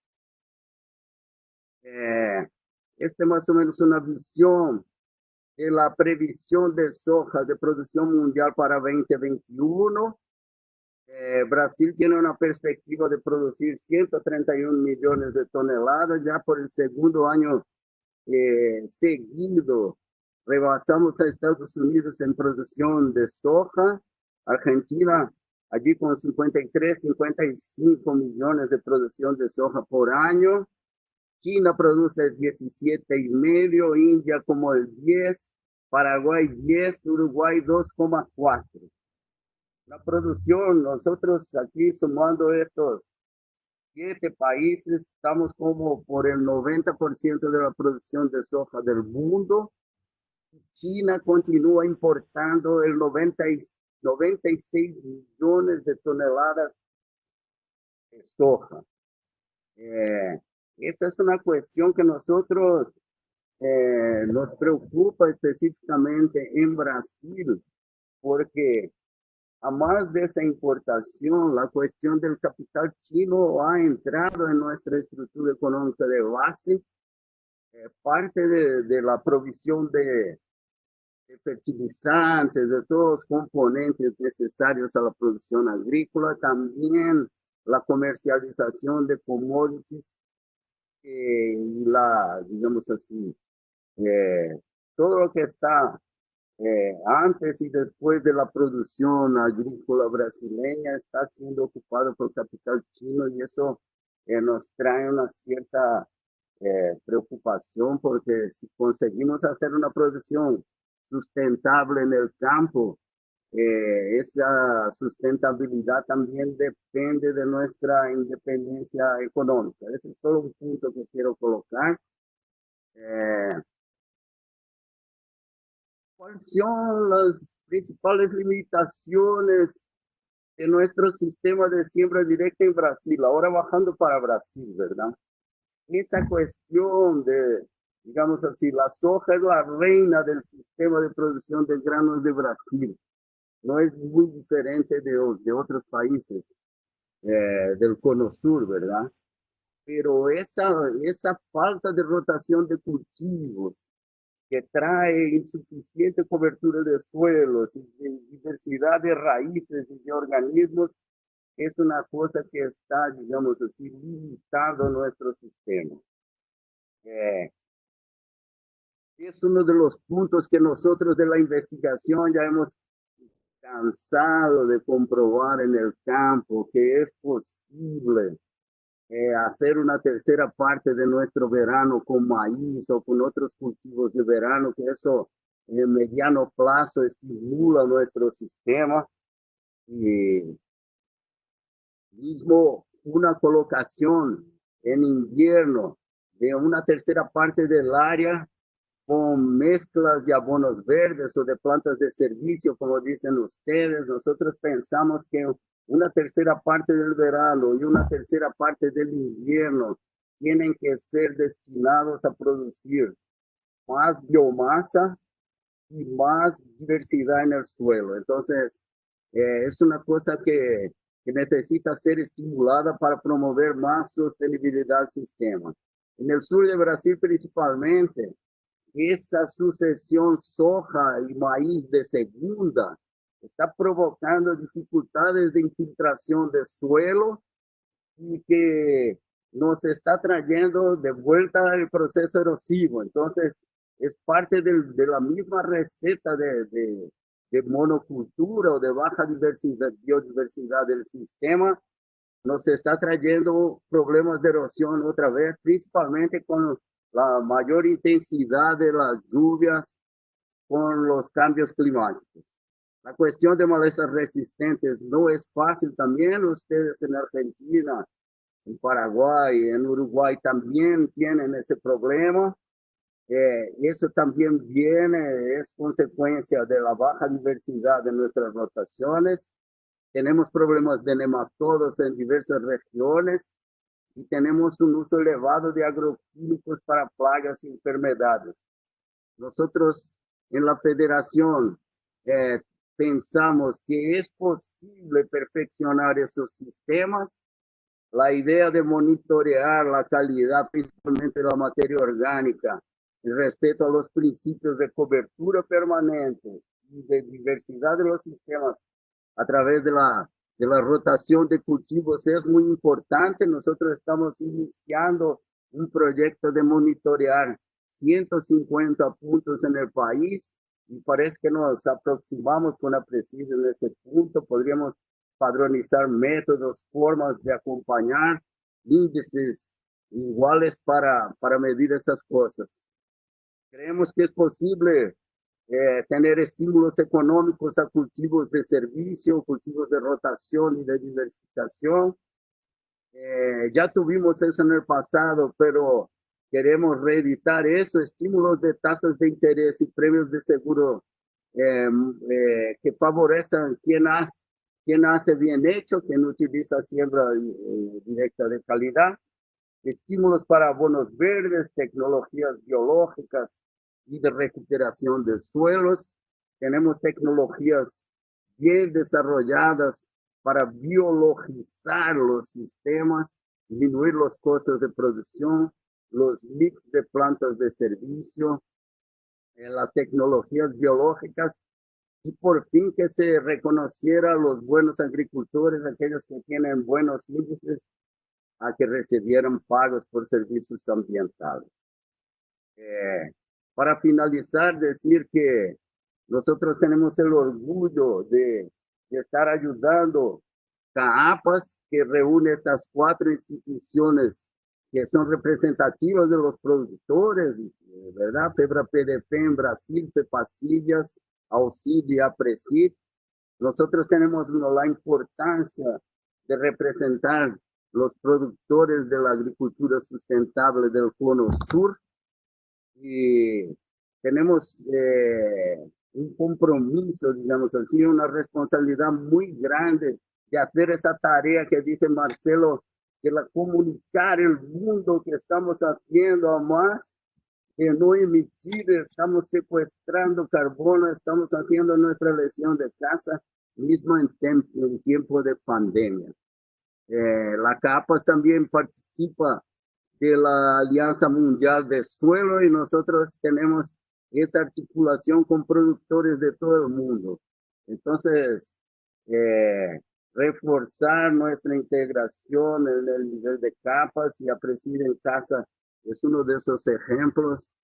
Este más o menos una visión de la previsión de soja de producción mundial para 2021. Brasil tiene una perspectiva de producir 131 millones de toneladas, ya por el segundo año seguido. Rebasamos a Estados Unidos en producción de soja, Argentina allí con 53, 55 millones de producción de soja por año. China produce 17,5, India como el 10, Paraguay 10, Uruguay 2,4. La producción, nosotros aquí sumando estos 7 países, estamos como por el 90% de la producción de soja del mundo. China continúa importando el 96 millones de toneladas de soja. Esa es una cuestión que nosotros nos preocupa específicamente en Brasil, porque a más de esa importación, la cuestión del capital chino ha entrado en nuestra estructura económica de base, parte de la provisión de fertilizantes, de todos los componentes necesarios a la producción agrícola, también la comercialización de commodities, y digamos así, todo lo que está antes y después de la producción agrícola brasileña está siendo ocupado por capital chino, y eso nos trae una cierta preocupación, porque si conseguimos hacer una producción sustentable en el campo, esa sustentabilidad también depende de nuestra independencia económica. Ese es solo un punto que quiero colocar. ¿Cuáles son las principales limitaciones de nuestro sistema de siembra directa en Brasil? Ahora bajando para Brasil, ¿verdad? Esa cuestión de, digamos así, la soja es la reina del sistema de producción de granos de Brasil. No es muy diferente de otros países del Cono Sur, ¿verdad? Pero esa falta de rotación de cultivos, que trae insuficiente cobertura de suelos, diversidad de raíces y de organismos, es una cosa que está, digamos así, limitando nuestro sistema. Es uno de los puntos que nosotros de la investigación ya hemos cansado de comprobar en el campo, que es posible hacer una tercera parte de nuestro verano con maíz o con otros cultivos de verano, que eso en mediano plazo estimula nuestro sistema. Y mismo una colocación en invierno de una tercera parte del área con mezclas de abonos verdes o de plantas de servicio, como dicen ustedes. Nosotros pensamos que una tercera parte del verano y una tercera parte del invierno tienen que ser destinados a producir más biomasa y más diversidad en el suelo. Entonces, es una cosa que necesita ser estimulada para promover más sostenibilidad del sistema. En el sur de Brasil principalmente, esa sucesión soja y maíz de segunda está provocando dificultades de infiltración de suelo y que nos está trayendo de vuelta el proceso erosivo. Entonces, es parte de la misma receta de monocultura o de baja biodiversidad del sistema. Nos está trayendo problemas de erosión otra vez, principalmente con la mayor intensidad de las lluvias, con los cambios climáticos. La cuestión de malezas resistentes no es fácil también. Ustedes en Argentina, en Paraguay, en Uruguay también tienen ese problema. Eso también es consecuencia de la baja diversidad de nuestras rotaciones. Tenemos problemas de nematodos en diversas regiones y tenemos un uso elevado de agroquímicos para plagas y enfermedades. Nosotros en la federación pensamos que es posible perfeccionar esos sistemas. La idea de monitorear la calidad, principalmente de la materia orgánica, el respeto a los principios de cobertura permanente y de diversidad de los sistemas a través de la rotación de cultivos es muy importante. Nosotros estamos iniciando un proyecto de monitorear 150 puntos en el país y parece que nos aproximamos con la precisión en este punto. Podríamos padronizar métodos, formas de acompañar, índices iguales para medir esas cosas. Creemos que es posible tener estímulos económicos a cultivos de servicio, cultivos de rotación y de diversificación. Ya tuvimos eso en el pasado, pero queremos reeditar eso, estímulos de tasas de interés y premios de seguro que favorezcan quien hace bien hecho, quien utiliza siembra directa de calidad, estímulos para abonos verdes, tecnologías biológicas y de recuperación de suelos. Tenemos tecnologías bien desarrolladas para biologizar los sistemas, disminuir los costos de producción, los mix de plantas de servicio, las tecnologías biológicas, y por fin que se reconociera a los buenos agricultores, aquellos que tienen buenos índices, a que recibieran pagos por servicios ambientales. Para finalizar, decir que nosotros tenemos el orgullo de estar ayudando CAAPAS, que reúne estas 4 instituciones que son representativas de los productores, ¿verdad? FEBRA-PDP en Brasil, FEPACILLAS, Auxilio y APRESID. Nosotros tenemos la importancia de representar los productores de la agricultura sustentable del Cono Sur y tenemos un compromiso, digamos así, una responsabilidad muy grande de hacer esa tarea que dice Marcelo, de comunicar el mundo que estamos haciendo a más, de no emitir, estamos secuestrando carbono, estamos haciendo nuestra lesión de casa, mismo en tiempo de pandemia. La CAAPAS también participa de la Alianza Mundial de Suelo y nosotros tenemos esa articulación con productores de todo el mundo. Entonces, reforzar nuestra integración en el nivel de capas y APRESID en casa es uno de esos ejemplos.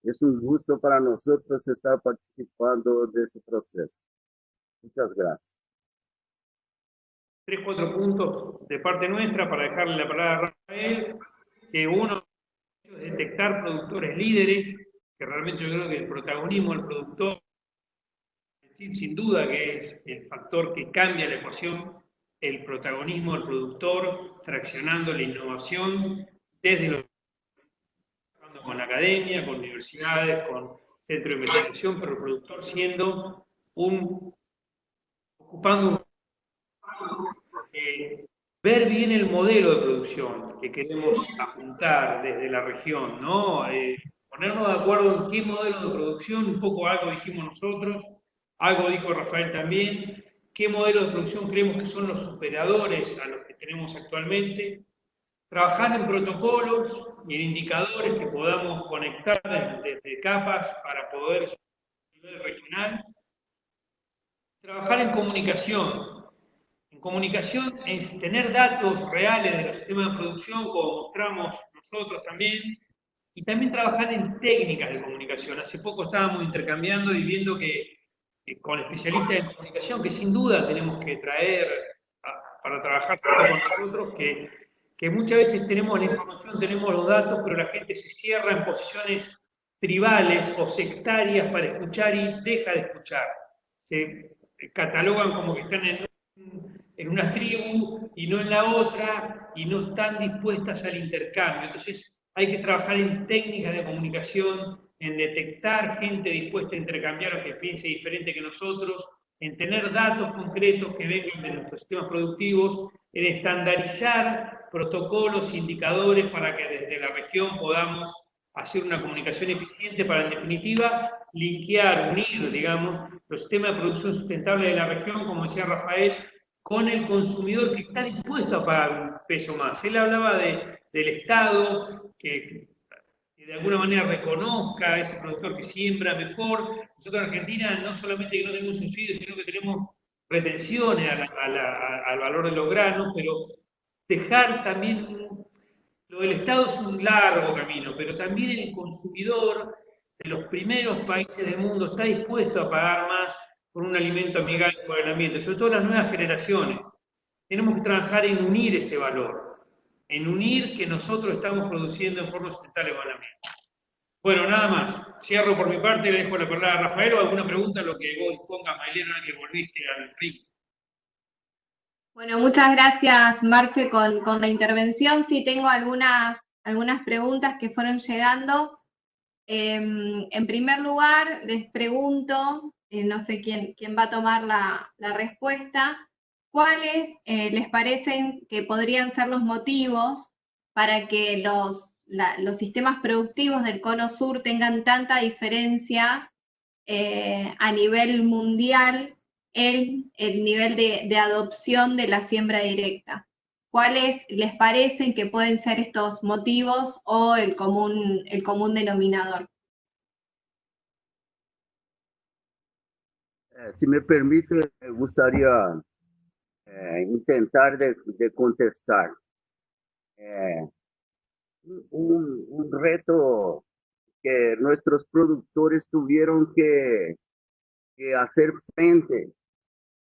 Es un gusto para nosotros estar participando de ese proceso. Muchas gracias. 3 o 4 puntos de parte nuestra para dejarle la palabra que uno es detectar productores líderes, que realmente yo creo que el protagonismo del productor, sin duda que es el factor que cambia la ecuación, el protagonismo del productor, traccionando la innovación desde los con la academia, con universidades, con centros de investigación, pero el productor siendo ocupando ver bien el modelo de producción que queremos apuntar desde la región, ¿no? Ponernos de acuerdo en qué modelo de producción, un poco algo dijimos nosotros, algo dijo Rafael también, qué modelo de producción creemos que son los superadores a los que tenemos actualmente, trabajar en protocolos y en indicadores que podamos conectar desde capas para poder a nivel regional, trabajar en comunicación. En comunicación es tener datos reales de los sistemas de producción, como mostramos nosotros también, y también trabajar en técnicas de comunicación. Hace poco estábamos intercambiando y viendo que con especialistas en comunicación, que sin duda tenemos que traer para trabajar con nosotros, que muchas veces tenemos la información, tenemos los datos, pero la gente se cierra en posiciones tribales o sectarias para escuchar y deja de escuchar. Se catalogan como que están en una tribu y no en la otra, y no están dispuestas al intercambio. Entonces hay que trabajar en técnicas de comunicación, en detectar gente dispuesta a intercambiar o que piense diferente que nosotros, en tener datos concretos que vengan de nuestros sistemas productivos, en estandarizar protocolos, indicadores para que desde la región podamos hacer una comunicación eficiente para, en definitiva, linkear, unir, digamos, los sistemas de producción sustentable de la región, como decía Rafael, con el consumidor que está dispuesto a pagar un peso más. Él hablaba del Estado, que de alguna manera reconozca a ese productor que siembra mejor. Nosotros en Argentina no solamente que no tenemos subsidios, sino que tenemos retenciones al valor de los granos, pero dejar también, lo del Estado es un largo camino, pero también el consumidor de los primeros países del mundo está dispuesto a pagar más por un alimento amigable con el ambiente, sobre todo las nuevas generaciones. Tenemos que trabajar en unir ese valor, en unir que nosotros estamos produciendo en forma sustentable con el ambiente. Bueno, nada más. Cierro por mi parte, le dejo la palabra a Rafael o alguna pregunta, lo que vos dispongas, Maylena, que volviste al ring. Bueno, muchas gracias, Marce, con la intervención. Sí, tengo algunas preguntas que fueron llegando. En primer lugar, les pregunto, no sé quién va a tomar la respuesta, ¿cuáles les parecen que podrían ser los motivos para que los sistemas productivos del Cono Sur tengan tanta diferencia a nivel mundial el nivel de adopción de la siembra directa? ¿Cuáles les parecen que pueden ser estos motivos o el común denominador? Si me permite, me gustaría intentar de contestar. Un reto que nuestros productores tuvieron que hacer frente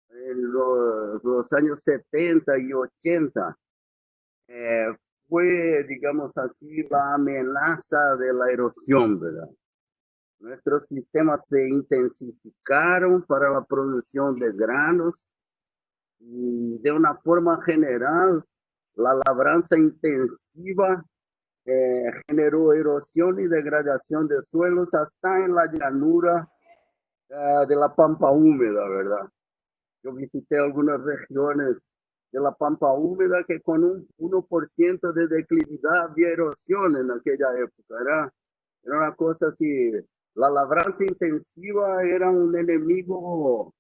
en los años 70 y 80 fue, digamos así, la amenaza de la erosión, ¿verdad? Nuestros sistemas se intensificaron para la producción de granos y de una forma general, la labranza intensiva generó erosión y degradación de suelos hasta en la llanura de la pampa húmeda, ¿verdad? Yo visité algunas regiones de la pampa húmeda que con un 1% de declividad había erosión en aquella época. Era una cosa así. La labranza intensiva era un enemigo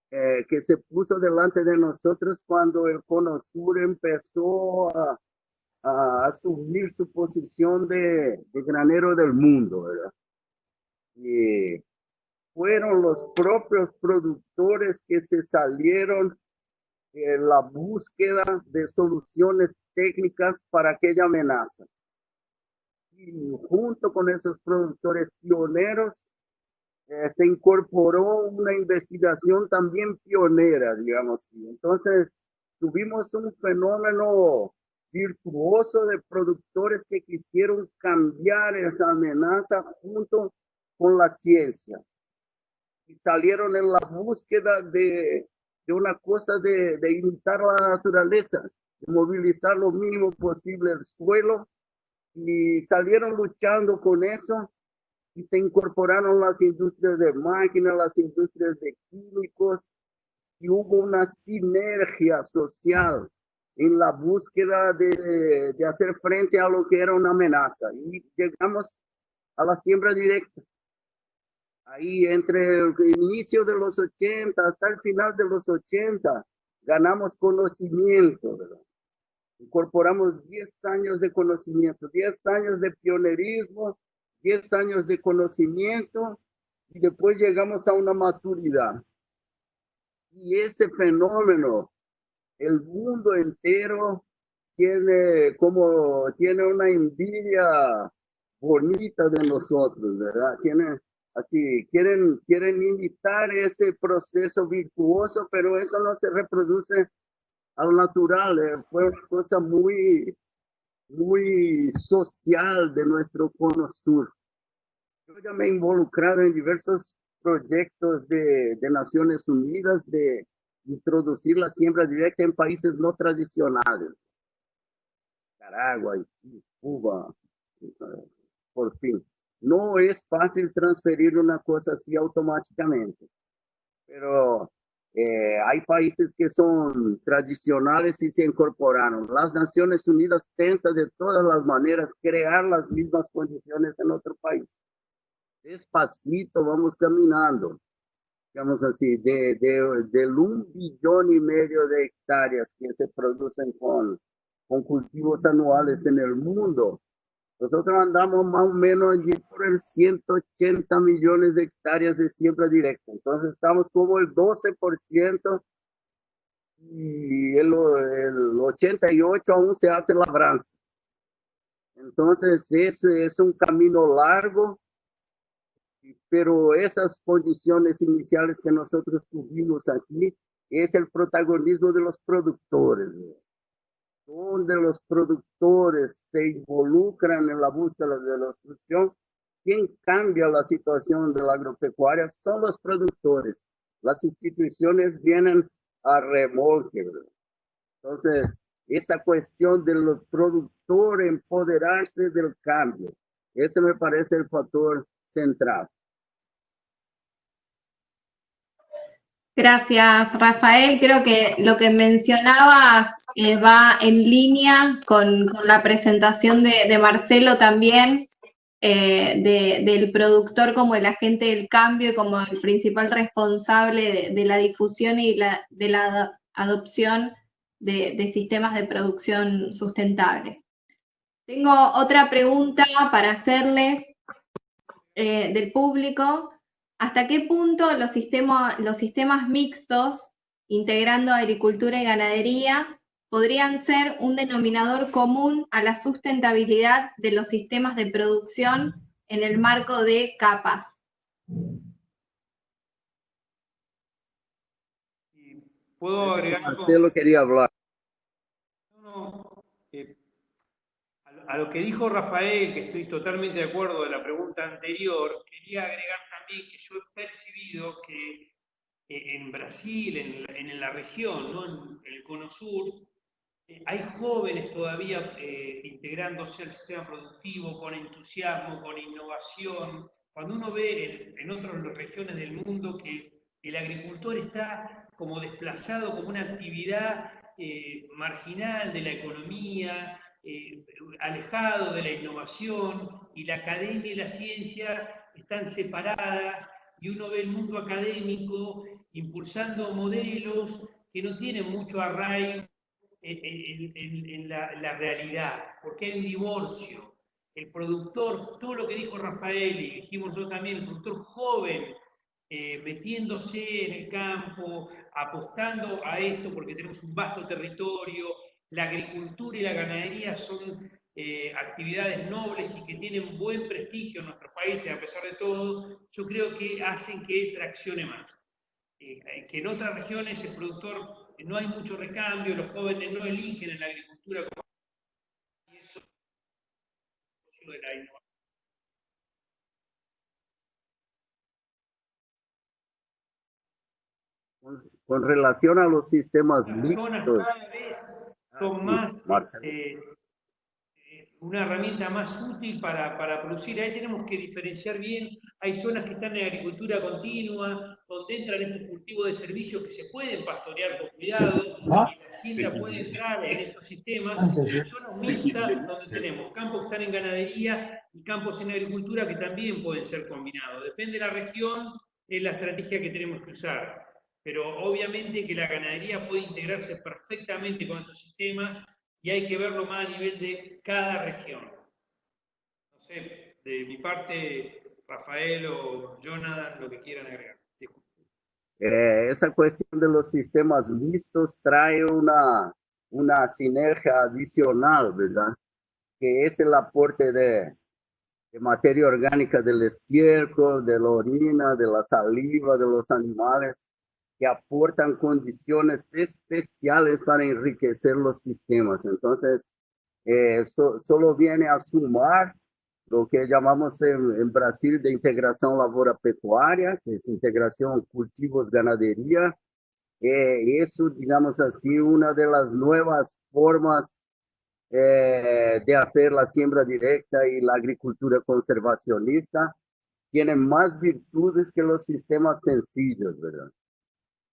que se puso delante de nosotros cuando el Cono Sur empezó a asumir su posición de granero del mundo, ¿verdad? Y fueron los propios productores que se salieron en la búsqueda de soluciones técnicas para aquella amenaza. Y junto con esos productores pioneros, se incorporó una investigación también pionera, digamos así. Entonces, tuvimos un fenómeno virtuoso de productores que quisieron cambiar esa amenaza junto con la ciencia. Y salieron en la búsqueda de una cosa de imitar la naturaleza, de movilizar lo mínimo posible el suelo, y salieron luchando con eso, y se incorporaron las industrias de máquinas, las industrias de químicos, y hubo una sinergia social en la búsqueda de hacer frente a lo que era una amenaza. Y llegamos a la siembra directa. Ahí entre el inicio de los 80 hasta el final de los 80, ganamos conocimiento, ¿verdad? Incorporamos 10 años de conocimiento, 10 años de pionerismo, 10 años de conocimiento, y después llegamos a una maturidad. Y ese fenómeno, el mundo entero tiene una envidia bonita de nosotros, ¿verdad? Quieren imitar ese proceso virtuoso, pero eso no se reproduce al natural. Fue una cosa muy, muy social de nuestro cono sur. Yo ya me he involucrado en diversos proyectos de Naciones Unidas de introducir la siembra directa en países no tradicionales. Nicaragua, Haití, Cuba, por fin. No es fácil transferir una cosa así automáticamente, pero hay países que son tradicionales y se incorporaron. Las Naciones Unidas tentan de todas las maneras crear las mismas condiciones en otro país. Despacito vamos caminando, digamos así, del 1,5 billion de hectáreas que se producen con cultivos anuales en el mundo. Nosotros andamos más o menos allí por el 180 millones de hectáreas de siembra directa. Entonces estamos como el 12%, y el 88% aún se hace labranza. Entonces ese es un camino largo, pero esas condiciones iniciales que nosotros tuvimos aquí es el protagonismo de los productores, donde los productores se involucran en la búsqueda de la solución. Quien cambia la situación de la agropecuaria son los productores. Las instituciones vienen a remolque, ¿verdad? Entonces, esa cuestión del productor empoderarse del cambio, ese me parece el factor central. Gracias, Rafael. Creo que lo que mencionabas va en línea con la presentación de Marcelo también, del productor como el agente del cambio y como el principal responsable de la difusión y de la adopción de sistemas de producción sustentables. Tengo otra pregunta para hacerles del público. ¿Hasta qué punto los sistemas mixtos, integrando agricultura y ganadería, podrían ser un denominador común a la sustentabilidad de los sistemas de producción en el marco de capas? ¿Puedo agregar algo? Marcelo quería hablar. A lo que dijo Rafael, que estoy totalmente de acuerdo de la pregunta anterior, quería agregar también que yo he percibido que en Brasil, en la región, ¿no? en el cono sur, hay jóvenes todavía integrándose al sistema productivo con entusiasmo, con innovación. Cuando uno ve en otras regiones del mundo que el agricultor está como desplazado como una actividad marginal de la economía, alejado de la innovación, y la academia y la ciencia están separadas, y uno ve el mundo académico impulsando modelos que no tienen mucho arraigo en la realidad, porque hay un divorcio. El productor, todo lo que dijo Rafael y dijimos nosotros también, el productor joven, metiéndose en el campo, apostando a esto porque tenemos un vasto territorio. La agricultura y la ganadería son actividades nobles y que tienen buen prestigio en nuestros países, a pesar de todo. Yo creo que hacen que traccione más. Que en otras regiones el productor no hay mucho recambio, los jóvenes no eligen en la agricultura como uso de la innovación. Con relación a los sistemas Las mixtos. zonas cada vez son más una herramienta más útil para producir. Ahí tenemos que diferenciar bien. Hay zonas que están en agricultura continua, donde entran estos cultivos de servicio que se pueden pastorear con cuidado, y la hacienda puede entrar en estos sistemas. Zonas mixtas, donde tenemos campos que están en ganadería y campos en agricultura que también pueden ser combinados. Depende de la región, es la estrategia que tenemos que usar. Pero obviamente que la ganadería puede integrarse perfectamente con estos sistemas y hay que verlo más a nivel de cada región. No sé, de mi parte, Rafael o Jonathan, lo que quieran agregar. Esa cuestión de los sistemas mixtos trae una sinergia adicional, ¿verdad? Que es el aporte de materia orgánica del estiércol, de la orina, de la saliva de los animales, que aportan condiciones especiales para enriquecer los sistemas. Entonces, solo viene a sumar lo que llamamos en Brasil de integración lavoura-pecuária, que es integración cultivos-ganadería. Eso, digamos así, una de las nuevas formas de hacer la siembra directa y la agricultura conservacionista. Tienen más virtudes que los sistemas sencillos, ¿verdad?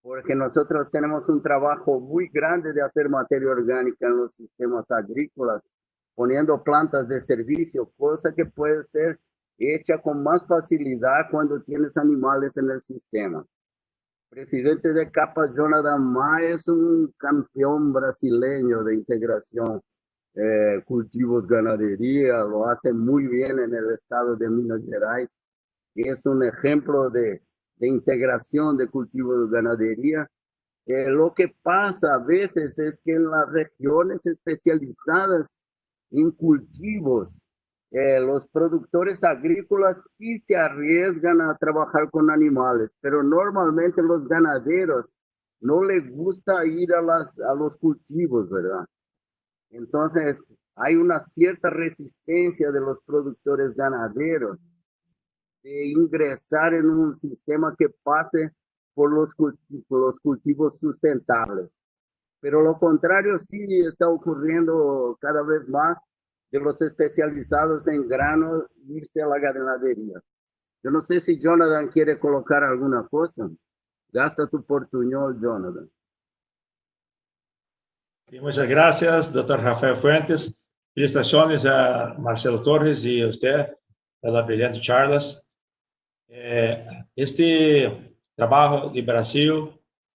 Porque nosotros tenemos un trabajo muy grande de hacer materia orgánica en los sistemas agrícolas, poniendo plantas de servicio, cosa que puede ser hecha con más facilidad cuando tienes animales en el sistema. Presidente de CAPA, Jonathan Ma, es un campeón brasileño de integración cultivos ganadería, lo hace muy bien en el estado de Minas Gerais, y es un ejemplo de integración de cultivos de ganadería. Lo que pasa a veces es que en las regiones especializadas en cultivos, los productores agrícolas sí se arriesgan a trabajar con animales, pero normalmente los ganaderos no les gusta ir a los cultivos, ¿verdad? Entonces, hay una cierta resistencia de los productores ganaderos de ingresar en un sistema que pase por los cultivos sustentables. Pero lo contrario sí está ocurriendo cada vez más de los especializados en grano irse a la ganadería. Yo no sé si Jonathan quiere colocar alguna cosa. Gasta tu portuñol, Jonathan. Sí, muchas gracias, doctor Rafael Fuentes. Felicitaciones a Marcelo Torres y a usted por la brillante charlas. Este trabajo de Brasil,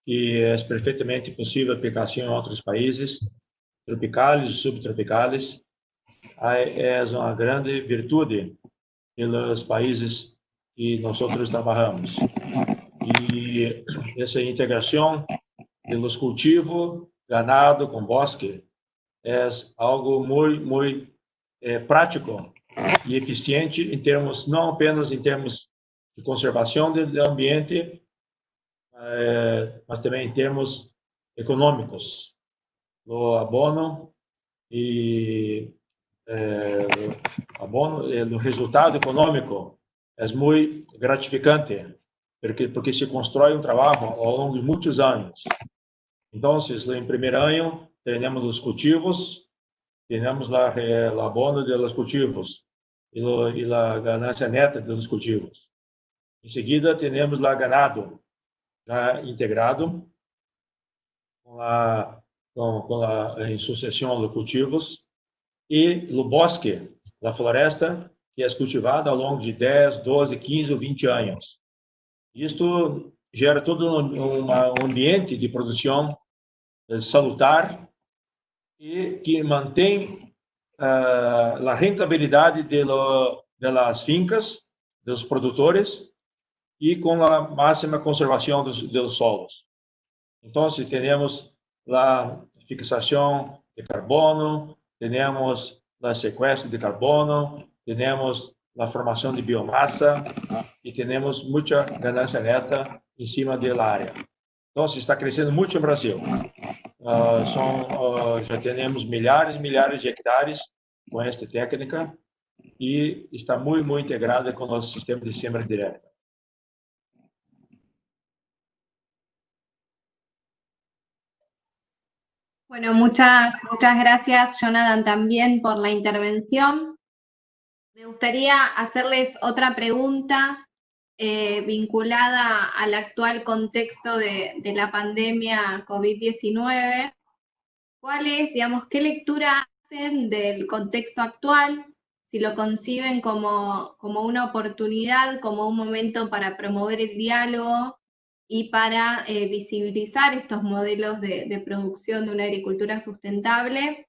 que es perfectamente posible aplicación en otros países, tropicales y subtropicales, es una grande virtud de los países que nosotros trabajamos. Y esa integración de los cultivos, ganado con bosque, es algo muy práctico y eficiente en termos, no apenas en termos de conservación del ambiente, mas também em termos econômicos. O abono e o resultado econômico é muito gratificante, porque se constrói um trabalho ao longo de muitos anos. Então, em primeiro ano, temos os cultivos, temos o abono dos cultivos e a ganância neta dos cultivos. Em seguida, temos o ganado já integrado com a em sucessão de cultivos e o bosque, a floresta, que é cultivada ao longo de 10, 12, 15 ou 20 anos. Isto gera todo um ambiente de produção salutar e que mantém a rentabilidade das fincas, dos produtores, e com a máxima conservação dos solos. Então, temos a fixação de carbono, temos a sequestro de carbono, temos a formação de biomassa e temos muita ganância neta em cima da área. Então, está crescendo muito no Brasil. Já temos milhares e milhares de hectares com esta técnica e está muito integrada com o nosso sistema de siembra direta. Bueno, muchas gracias, Jonathan, también por la intervención. Me gustaría hacerles otra pregunta vinculada al actual contexto de la pandemia COVID-19. ¿Cuál es, digamos, qué lectura hacen del contexto actual? Si lo conciben como una oportunidad, como un momento para promover el diálogo y para visibilizar estos modelos de producción de una agricultura sustentable,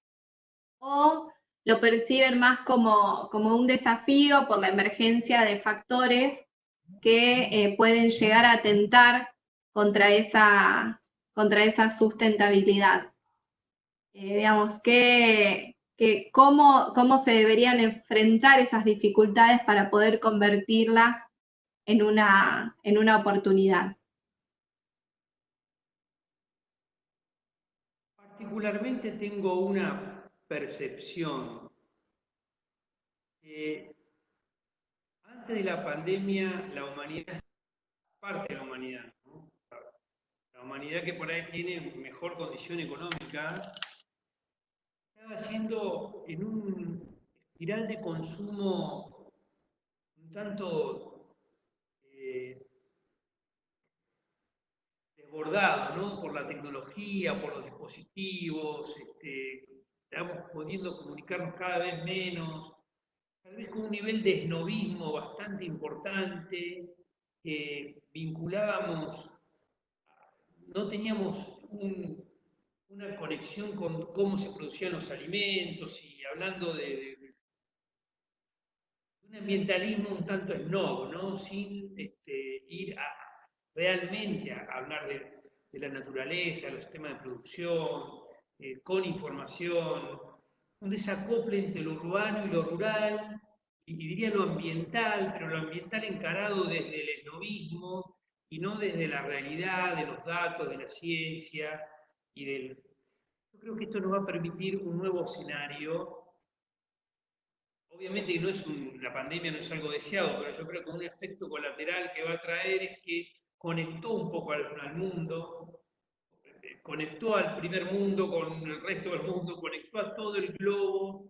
o lo perciben más como un desafío por la emergencia de factores que pueden llegar a atentar contra esa sustentabilidad. Digamos, cómo se deberían enfrentar esas dificultades para poder convertirlas en una oportunidad. Particularmente tengo una percepción. Antes de la pandemia, la humanidad, parte de la humanidad, ¿no? La humanidad que por ahí tiene mejor condición económica, estaba haciendo en un espiral de consumo un tanto desbordado, ¿no? Por la tecnología, por los dispositivos, estamos pudiendo comunicarnos cada vez menos, tal vez con un nivel de esnovismo bastante importante, que vinculábamos, no teníamos una conexión con cómo se producían los alimentos y hablando de un ambientalismo un tanto snob, ¿no? Sin ir realmente a hablar de la naturaleza, los sistemas de producción, con información, un desacople entre lo urbano y lo rural, y diría lo ambiental, pero lo ambiental encarado desde el esnovismo y no desde la realidad, de los datos, de la ciencia y del... Yo creo que esto nos va a permitir un nuevo escenario. Obviamente no es la pandemia no es algo deseado, pero yo creo que un efecto colateral que va a traer es que conectó un poco al mundo, conectó al primer mundo con el resto del mundo, conectó a todo el globo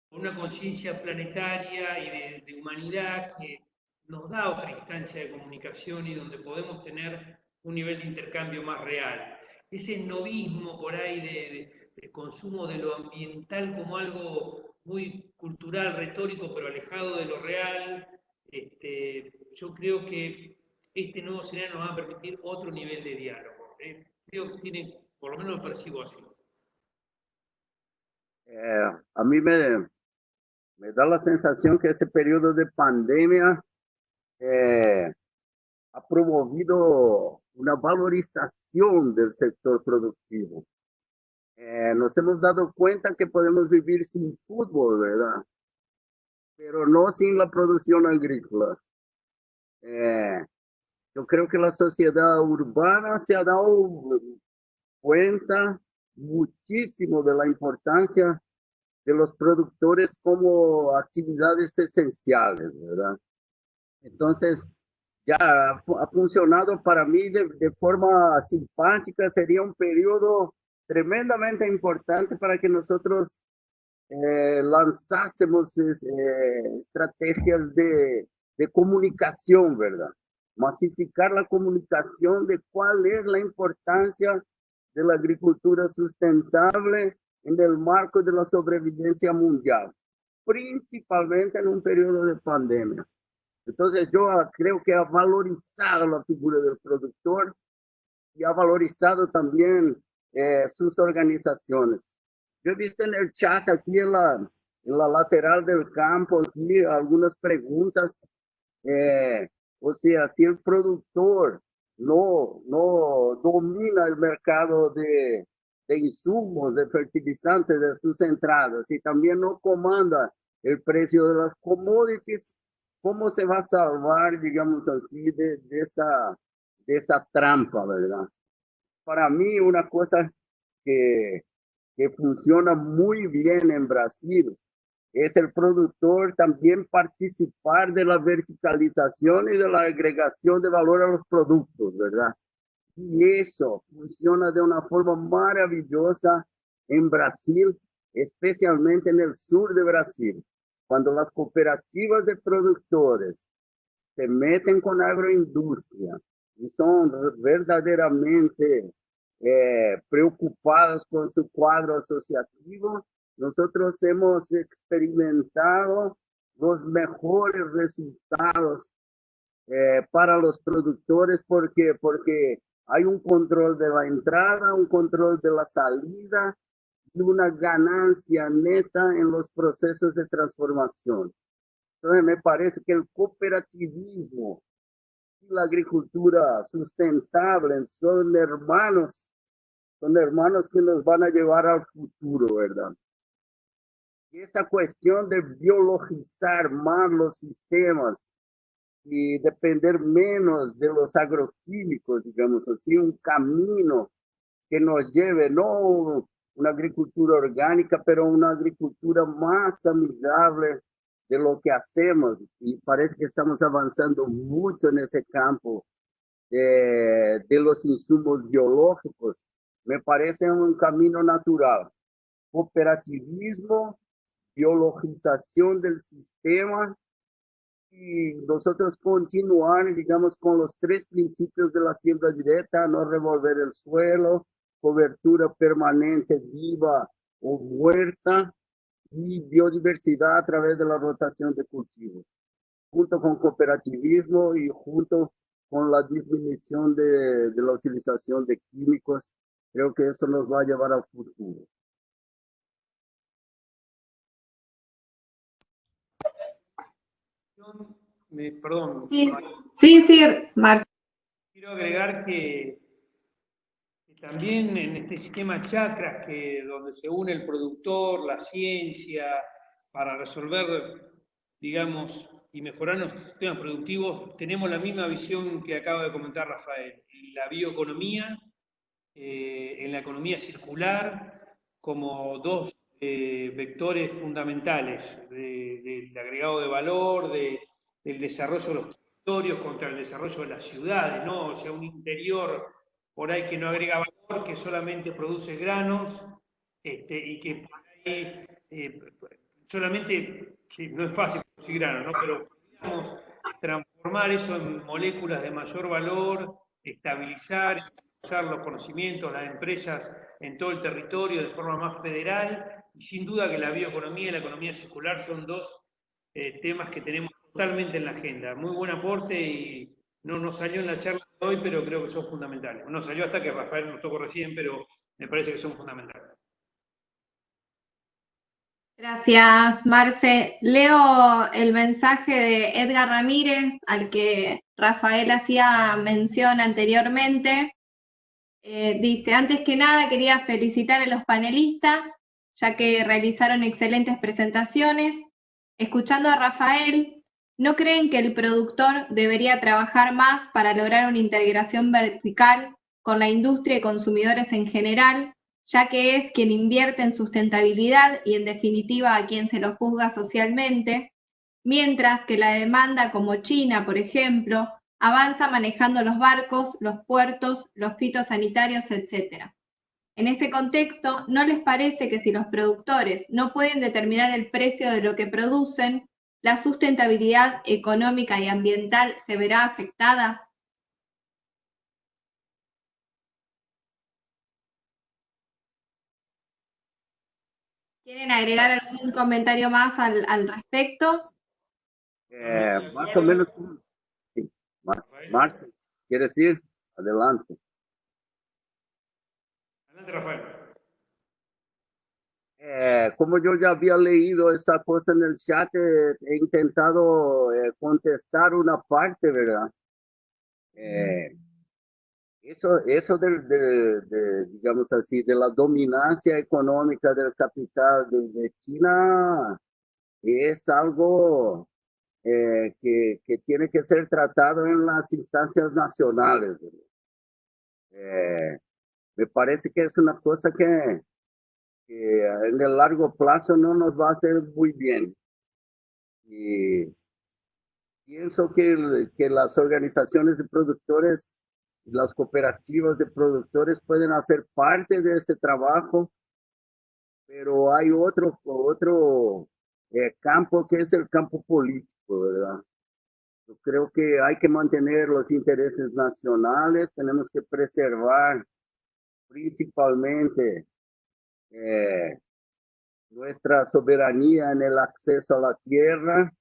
con una conciencia planetaria y de humanidad que nos da otra instancia de comunicación y donde podemos tener un nivel de intercambio más real. Ese novismo por ahí de consumo de lo ambiental como algo muy cultural, retórico, pero alejado de lo real, yo creo que este nuevo escenario nos va a permitir otro nivel de diálogo. Creo que tiene, por lo menos lo percibo así. A mí me da la sensación que ese periodo de pandemia ha promovido una valorización del sector productivo. Nos hemos dado cuenta que podemos vivir sin fútbol, ¿verdad? Pero no sin la producción agrícola. Yo creo que la sociedad urbana se ha dado cuenta muchísimo de la importancia de los productores como actividades esenciales, ¿verdad? Entonces, ya ha funcionado para mí de forma simpática, sería un periodo tremendamente importante para que nosotros lanzásemos estrategias de comunicación, ¿verdad? Masificar la comunicación de cuál es la importancia de la agricultura sustentable en el marco de la sobrevivencia mundial, principalmente en un periodo de pandemia. Entonces yo creo que ha valorizado la figura del productor y ha valorizado también sus organizaciones. Yo he visto en el chat aquí en la lateral del campo aquí algunas preguntas. O sea, si el productor no domina el mercado de insumos, de fertilizantes, de sus entradas, y también no comanda el precio de las commodities, ¿cómo se va a salvar, digamos así, de esa trampa, verdad? Para mí, una cosa que funciona muy bien en Brasil es el productor también participar de la verticalización y de la agregación de valor a los productos, ¿verdad? Y eso funciona de una forma maravillosa en Brasil, especialmente en el sur de Brasil. Cuando las cooperativas de productores se meten con agroindustria y son verdaderamente preocupadas con su cuadro asociativo, nosotros hemos experimentado los mejores resultados para los productores porque hay un control de la entrada, un control de la salida y una ganancia neta en los procesos de transformación. Entonces me parece que el cooperativismo y la agricultura sustentable son hermanos que nos van a llevar al futuro, ¿verdad? Y esa cuestión de biologizar más los sistemas y depender menos de los agroquímicos, digamos así, un camino que nos lleve, no una agricultura orgánica, pero una agricultura más amigable de lo que hacemos. Y parece que estamos avanzando mucho en ese campo de los insumos biológicos. Me parece un camino natural. Cooperativismo, biologización del sistema, y nosotros continuar, digamos, con los 3 principios de la siembra directa: no revolver el suelo, cobertura permanente, viva o muerta, y biodiversidad a través de la rotación de cultivos, junto con cooperativismo y junto con la disminución de la utilización de químicos. Creo que eso nos va a llevar al futuro. Perdón. Sí, Marcelo. Quiero agregar que también en este sistema chakras, donde se une el productor, la ciencia, para resolver, digamos, y mejorar nuestros sistemas productivos, tenemos la misma visión que acaba de comentar Rafael: la bioeconomía, en la economía circular, como 2 vectores fundamentales del agregado de valor, del desarrollo de los territorios contra el desarrollo de las ciudades, ¿no? O sea, un interior por ahí que no agrega valor, que solamente produce granos, y que por ahí solamente, sí, no es fácil producir granos, ¿no? Pero podríamos transformar eso en moléculas de mayor valor, estabilizar, usar los conocimientos, las empresas en todo el territorio de forma más federal, y sin duda que la bioeconomía y la economía circular son 2 temas que tenemos totalmente en la agenda. Muy buen aporte, y no nos salió en la charla de hoy, pero creo que son fundamentales. No salió hasta que Rafael nos tocó recién, pero me parece que son fundamentales. Gracias, Marce. Leo el mensaje de Edgar Ramírez, al que Rafael hacía mención anteriormente. Dice: antes que nada quería felicitar a los panelistas, ya que realizaron excelentes presentaciones. Escuchando a Rafael, ¿no creen que el productor debería trabajar más para lograr una integración vertical con la industria y consumidores en general, ya que es quien invierte en sustentabilidad y en definitiva a quien se lo juzga socialmente, mientras que la demanda, como China, por ejemplo, avanza manejando los barcos, los puertos, los fitosanitarios, etc.? En ese contexto, ¿no les parece que si los productores no pueden determinar el precio de lo que producen, la sustentabilidad económica y ambiental se verá afectada? ¿Quieren agregar algún comentario más al respecto? Más o menos, sí. Marce, ¿quiere decir? Adelante. Adelante, Rafael. Como yo ya había leído esa cosa en el chat, he intentado contestar una parte, ¿verdad? Eso digamos así, de la dominancia económica del capital de China es algo que tiene que ser tratado en las instancias nacionales, ¿verdad? Me parece que es una cosa que que en el largo plazo no nos va a hacer muy bien. Y pienso que las organizaciones de productores, las cooperativas de productores pueden hacer parte de ese trabajo, pero hay otro campo que es el campo político, ¿verdad? Yo creo que hay que mantener los intereses nacionales, tenemos que preservar principalmente nuestra soberanía en el acceso a la tierra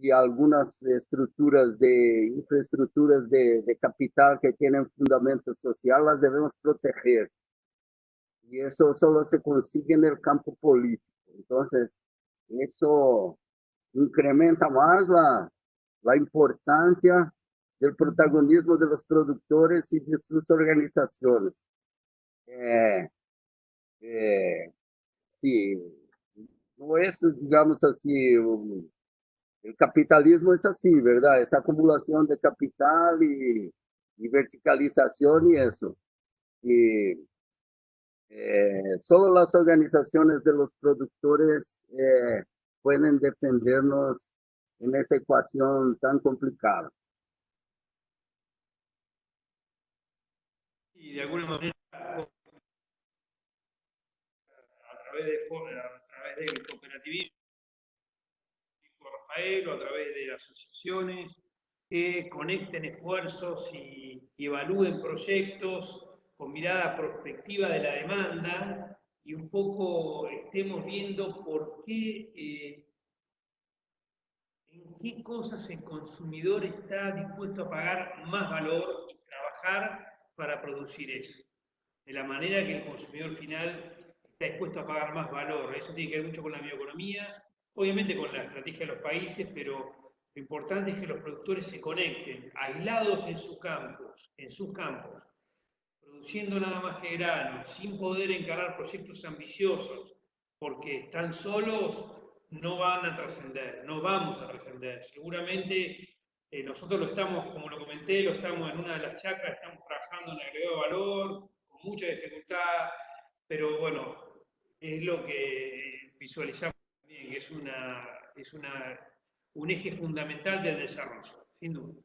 y algunas infraestructuras de capital que tienen fundamento social, las debemos proteger. Y eso solo se consigue en el campo político. Entonces, eso incrementa más la importancia del protagonismo de los productores y de sus organizaciones. Sí, no es, digamos así, el capitalismo es así, ¿verdad? Esa acumulación de capital y verticalización y eso. Y solo las organizaciones de los productores pueden defendernos en esa ecuación tan complicada. Y de alguna manera, a través del cooperativismo, Rafael, o a través de asociaciones que conecten esfuerzos y evalúen proyectos con mirada prospectiva de la demanda y un poco estemos viendo por qué, en qué cosas el consumidor está dispuesto a pagar más valor y trabajar para producir eso. De la manera que el consumidor final está dispuesto a pagar más valor. Eso tiene que ver mucho con la bioeconomía, obviamente con la estrategia de los países, pero lo importante es que los productores se conecten, aislados en sus campos, produciendo nada más que grano, sin poder encarar proyectos ambiciosos, porque están solos, no van a trascender, no vamos a trascender. Seguramente nosotros lo estamos, como lo comenté, lo estamos en una de las chacras, estamos trabajando en agregado de valor, con mucha dificultad, pero bueno, es lo que visualizamos también, que es un eje fundamental del desarrollo, sin duda.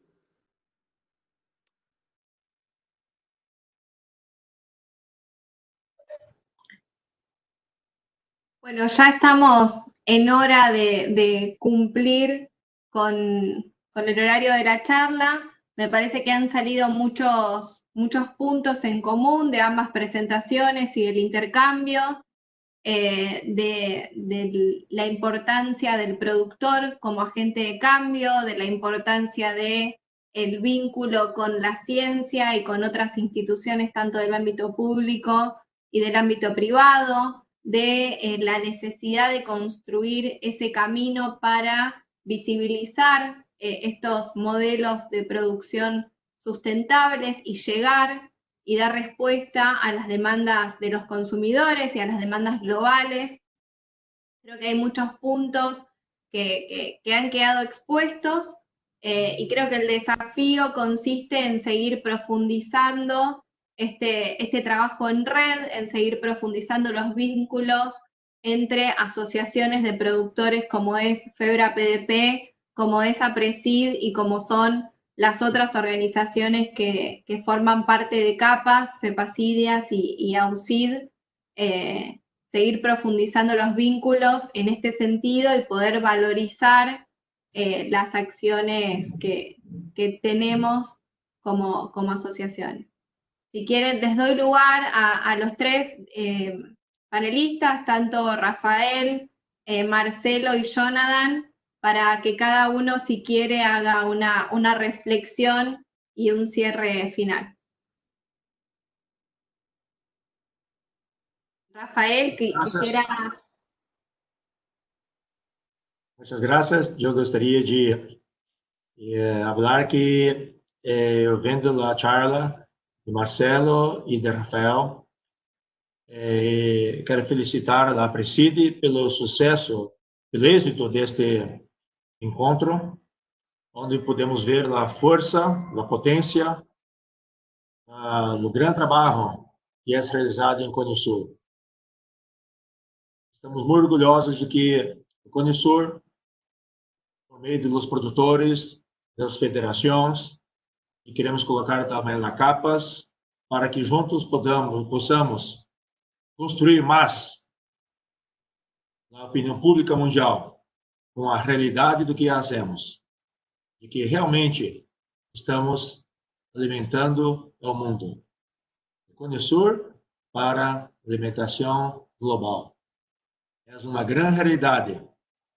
Bueno, ya estamos en hora de cumplir con el horario de la charla. Me parece que han salido muchos puntos en común de ambas presentaciones y del intercambio, de la importancia del productor como agente de cambio, de la importancia de el vínculo con la ciencia y con otras instituciones, tanto del ámbito público y del ámbito privado, de la necesidad de construir ese camino para visibilizar estos modelos de producción sustentables y llegar y dar respuesta a las demandas de los consumidores y a las demandas globales. Creo que hay muchos puntos que han quedado expuestos y creo que el desafío consiste en seguir profundizando este trabajo en red, en seguir profundizando los vínculos entre asociaciones de productores como es FEBRA-PDP, como es APRESID y como son las otras organizaciones que forman parte de CAPAS, FEPASIDIAS y AUCID, seguir profundizando los vínculos en este sentido y poder valorizar las acciones que tenemos como asociaciones. Si quieren, les doy lugar a los tres panelistas, tanto Rafael, Marcelo y Jonathan, para que cada uno, si quiere, haga una reflexión y un cierre final. Rafael, quisiera... Muchas gracias. Yo gustaría de hablar que viendo la charla de Marcelo y de Rafael, quero felicitar a Preside pelo sucesso, pelo êxito deste encontro, onde podemos ver a força, a potência, o grande trabalho que é realizado em Cone Sul. Estamos muy orgullosos de que o CONESUR, por meio dos produtores, das federações, e queremos colocar também na CAPAS, para que juntos possamos construir mais na opinião pública mundial, com a realidade do que fazemos, de que realmente estamos alimentando o mundo. CONESUR para alimentação global. É uma grande realidade,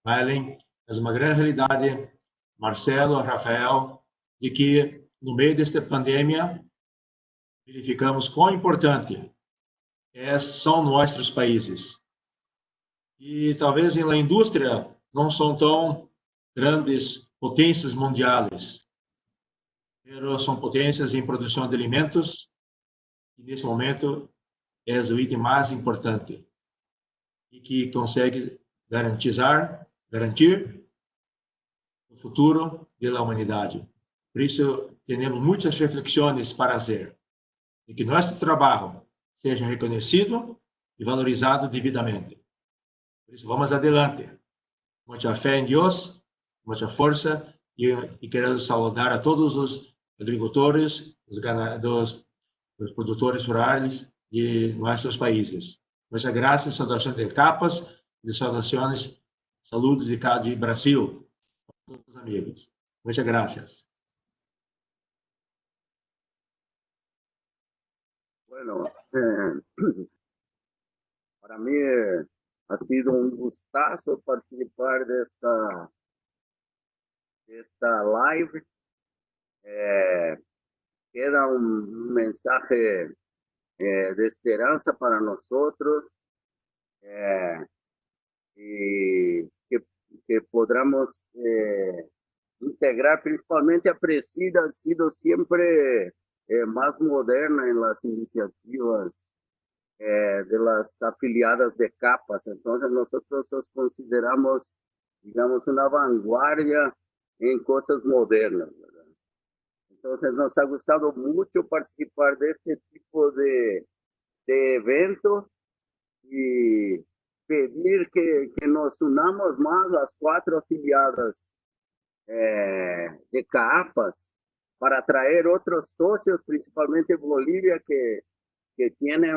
Mailen, é uma grande realidade, Marcelo, Rafael, de que no meio desta pandemia verificamos quão importante são nossos países. E talvez na indústria não são tão grandes potências mundiais, mas são potências em produção de alimentos, e nesse momento é o item mais importante e que consegue garantir o futuro da humanidade. Por isso, temos muitas reflexões para fazer, e que nosso trabalho seja reconhecido e valorizado devidamente. Por isso, vamos adelante. Muita fé em Deus, muita força, e quero saudar a todos os agricultores, os produtores rurais de nossos países. Muchas gracias, saudações de CAPAS, de saudações, saludos de cá de Brasil, a todos os amigos. Muchas gracias. Bueno, para mí ha sido un gustazo participar de esta live. Queda un mensaje de esperanza para nosotros, y que podamos integrar, principalmente a Presida ha sido siempre más moderna en las iniciativas de las afiliadas de CAPAS. Entonces nosotros nos consideramos, digamos, una vanguardia en cosas modernas, ¿verdad? Entonces nos ha gustado mucho participar de este tipo de evento y pedir que nos unamos más las 4 afiliadas de CAPAS para atraer otros socios, principalmente Bolivia, que tiene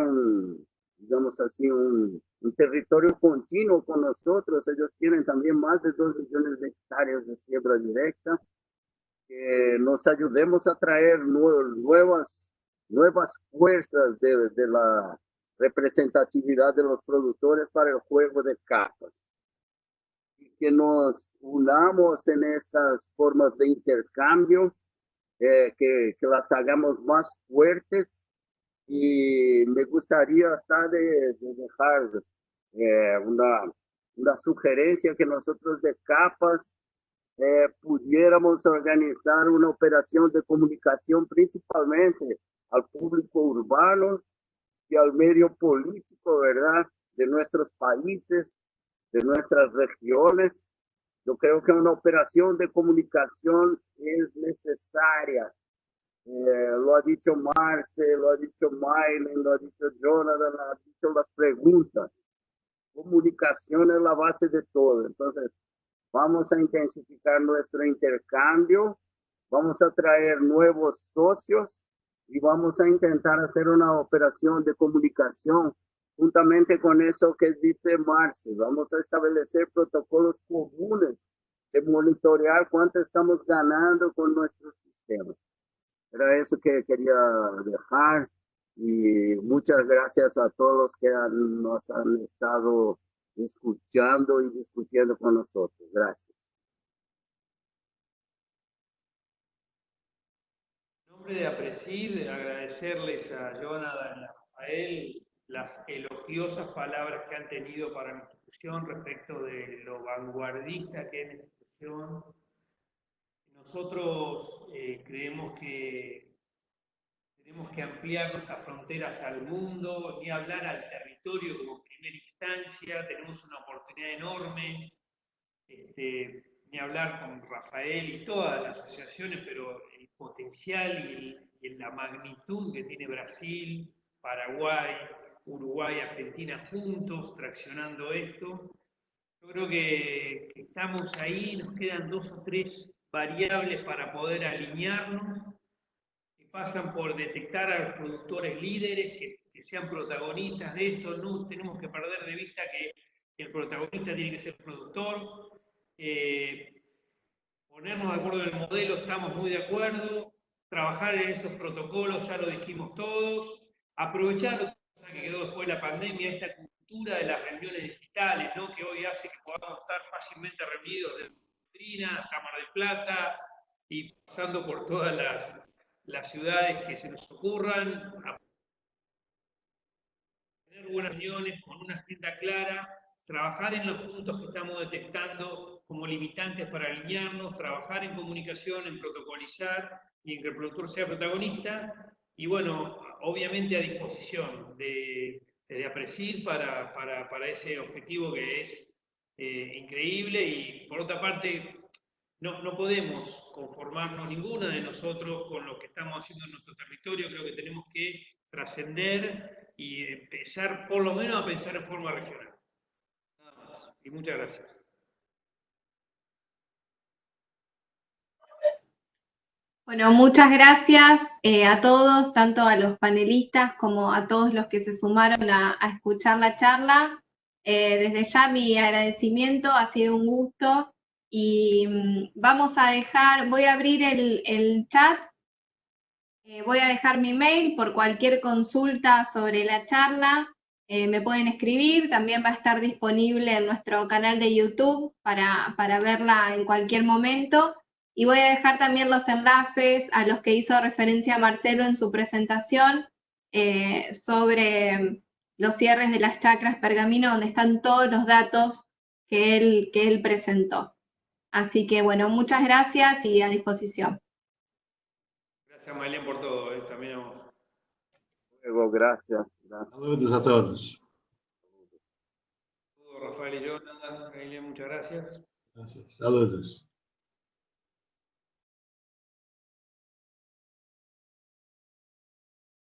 digamos así, un territorio continuo con nosotros. Ellos tienen también más de 2 millones de hectáreas de siembra directa. Que nos ayudemos a traer nuevas fuerzas de la representatividad de los productores para el juego de CAPAS. Y que nos unamos en esas formas de intercambio, que las hagamos más fuertes. Y me gustaría hasta de dejar una sugerencia, que nosotros de CAPAS pudiéramos organizar una operación de comunicación principalmente al público urbano y al medio político, ¿verdad?, de nuestros países, de nuestras regiones. Yo creo que una operación de comunicación es necesaria. Lo ha dicho Marce, lo ha dicho Mailen, lo ha dicho Jonathan, lo ha dicho las preguntas. Comunicación es la base de todo. Entonces, vamos a intensificar nuestro intercambio, vamos a traer nuevos socios y vamos a intentar hacer una operación de comunicación juntamente con eso que dice Marce. Vamos a establecer protocolos comunes de monitorear cuánto estamos ganando con nuestro sistema. Era eso que quería dejar, y muchas gracias a todos los que nos han estado escuchando y discutiendo con nosotros. Gracias. En nombre de APRESID, agradecerles a Jonathan y a Rafael las elogiosas palabras que han tenido para mi institución respecto de lo vanguardista que es mi institución. Nosotros creemos que tenemos que ampliar nuestras fronteras al mundo, ni hablar al territorio como primera instancia. Tenemos una oportunidad enorme, ni hablar con Rafael y todas las asociaciones, pero el potencial y la magnitud que tiene Brasil, Paraguay, Uruguay y Argentina juntos, traccionando esto. Yo creo que estamos ahí, nos quedan 2 o 3 variables para poder alinearnos, que pasan por detectar a los productores líderes, que sean protagonistas de esto. No tenemos que perder de vista que el protagonista tiene que ser el productor. Ponernos de acuerdo en el modelo, estamos muy de acuerdo. Trabajar en esos protocolos, ya lo dijimos todos. Aprovechar lo que quedó después de la pandemia, esta cultura de las reuniones digitales, ¿no? Que hoy hace que podamos estar fácilmente reunidos desde Trina hasta Mar del Plata y pasando por todas las ciudades que se nos ocurran, a tener buenas reuniones con una agenda clara, trabajar en los puntos que estamos detectando como limitantes para alinearnos, trabajar en comunicación, en protocolizar y en que el productor sea protagonista. Y bueno, obviamente a disposición de APRESID para ese objetivo que es increíble. Y por otra parte, no podemos conformarnos ninguna de nosotros con lo que estamos haciendo en nuestro territorio. Creo que tenemos que trascender y empezar por lo menos a pensar en forma regional. Nada más. Y muchas gracias. Bueno, muchas gracias a todos, tanto a los panelistas como a todos los que se sumaron a escuchar la charla. Desde ya mi agradecimiento, ha sido un gusto. Y vamos a dejar, voy a abrir el chat, voy a dejar mi mail por cualquier consulta sobre la charla. Me pueden escribir, también va a estar disponible en nuestro canal de YouTube para verla en cualquier momento. Y voy a dejar también los enlaces a los que hizo referencia Marcelo en su presentación sobre los cierres de las chacras Pergamino, donde están todos los datos que él presentó. Así que bueno, muchas gracias y a disposición. Gracias, Maylén, por todo. También a vos. Luego, gracias. Saludos a todos. Rafael y Jonathan, Maylén, muchas gracias. Gracias. Saludos.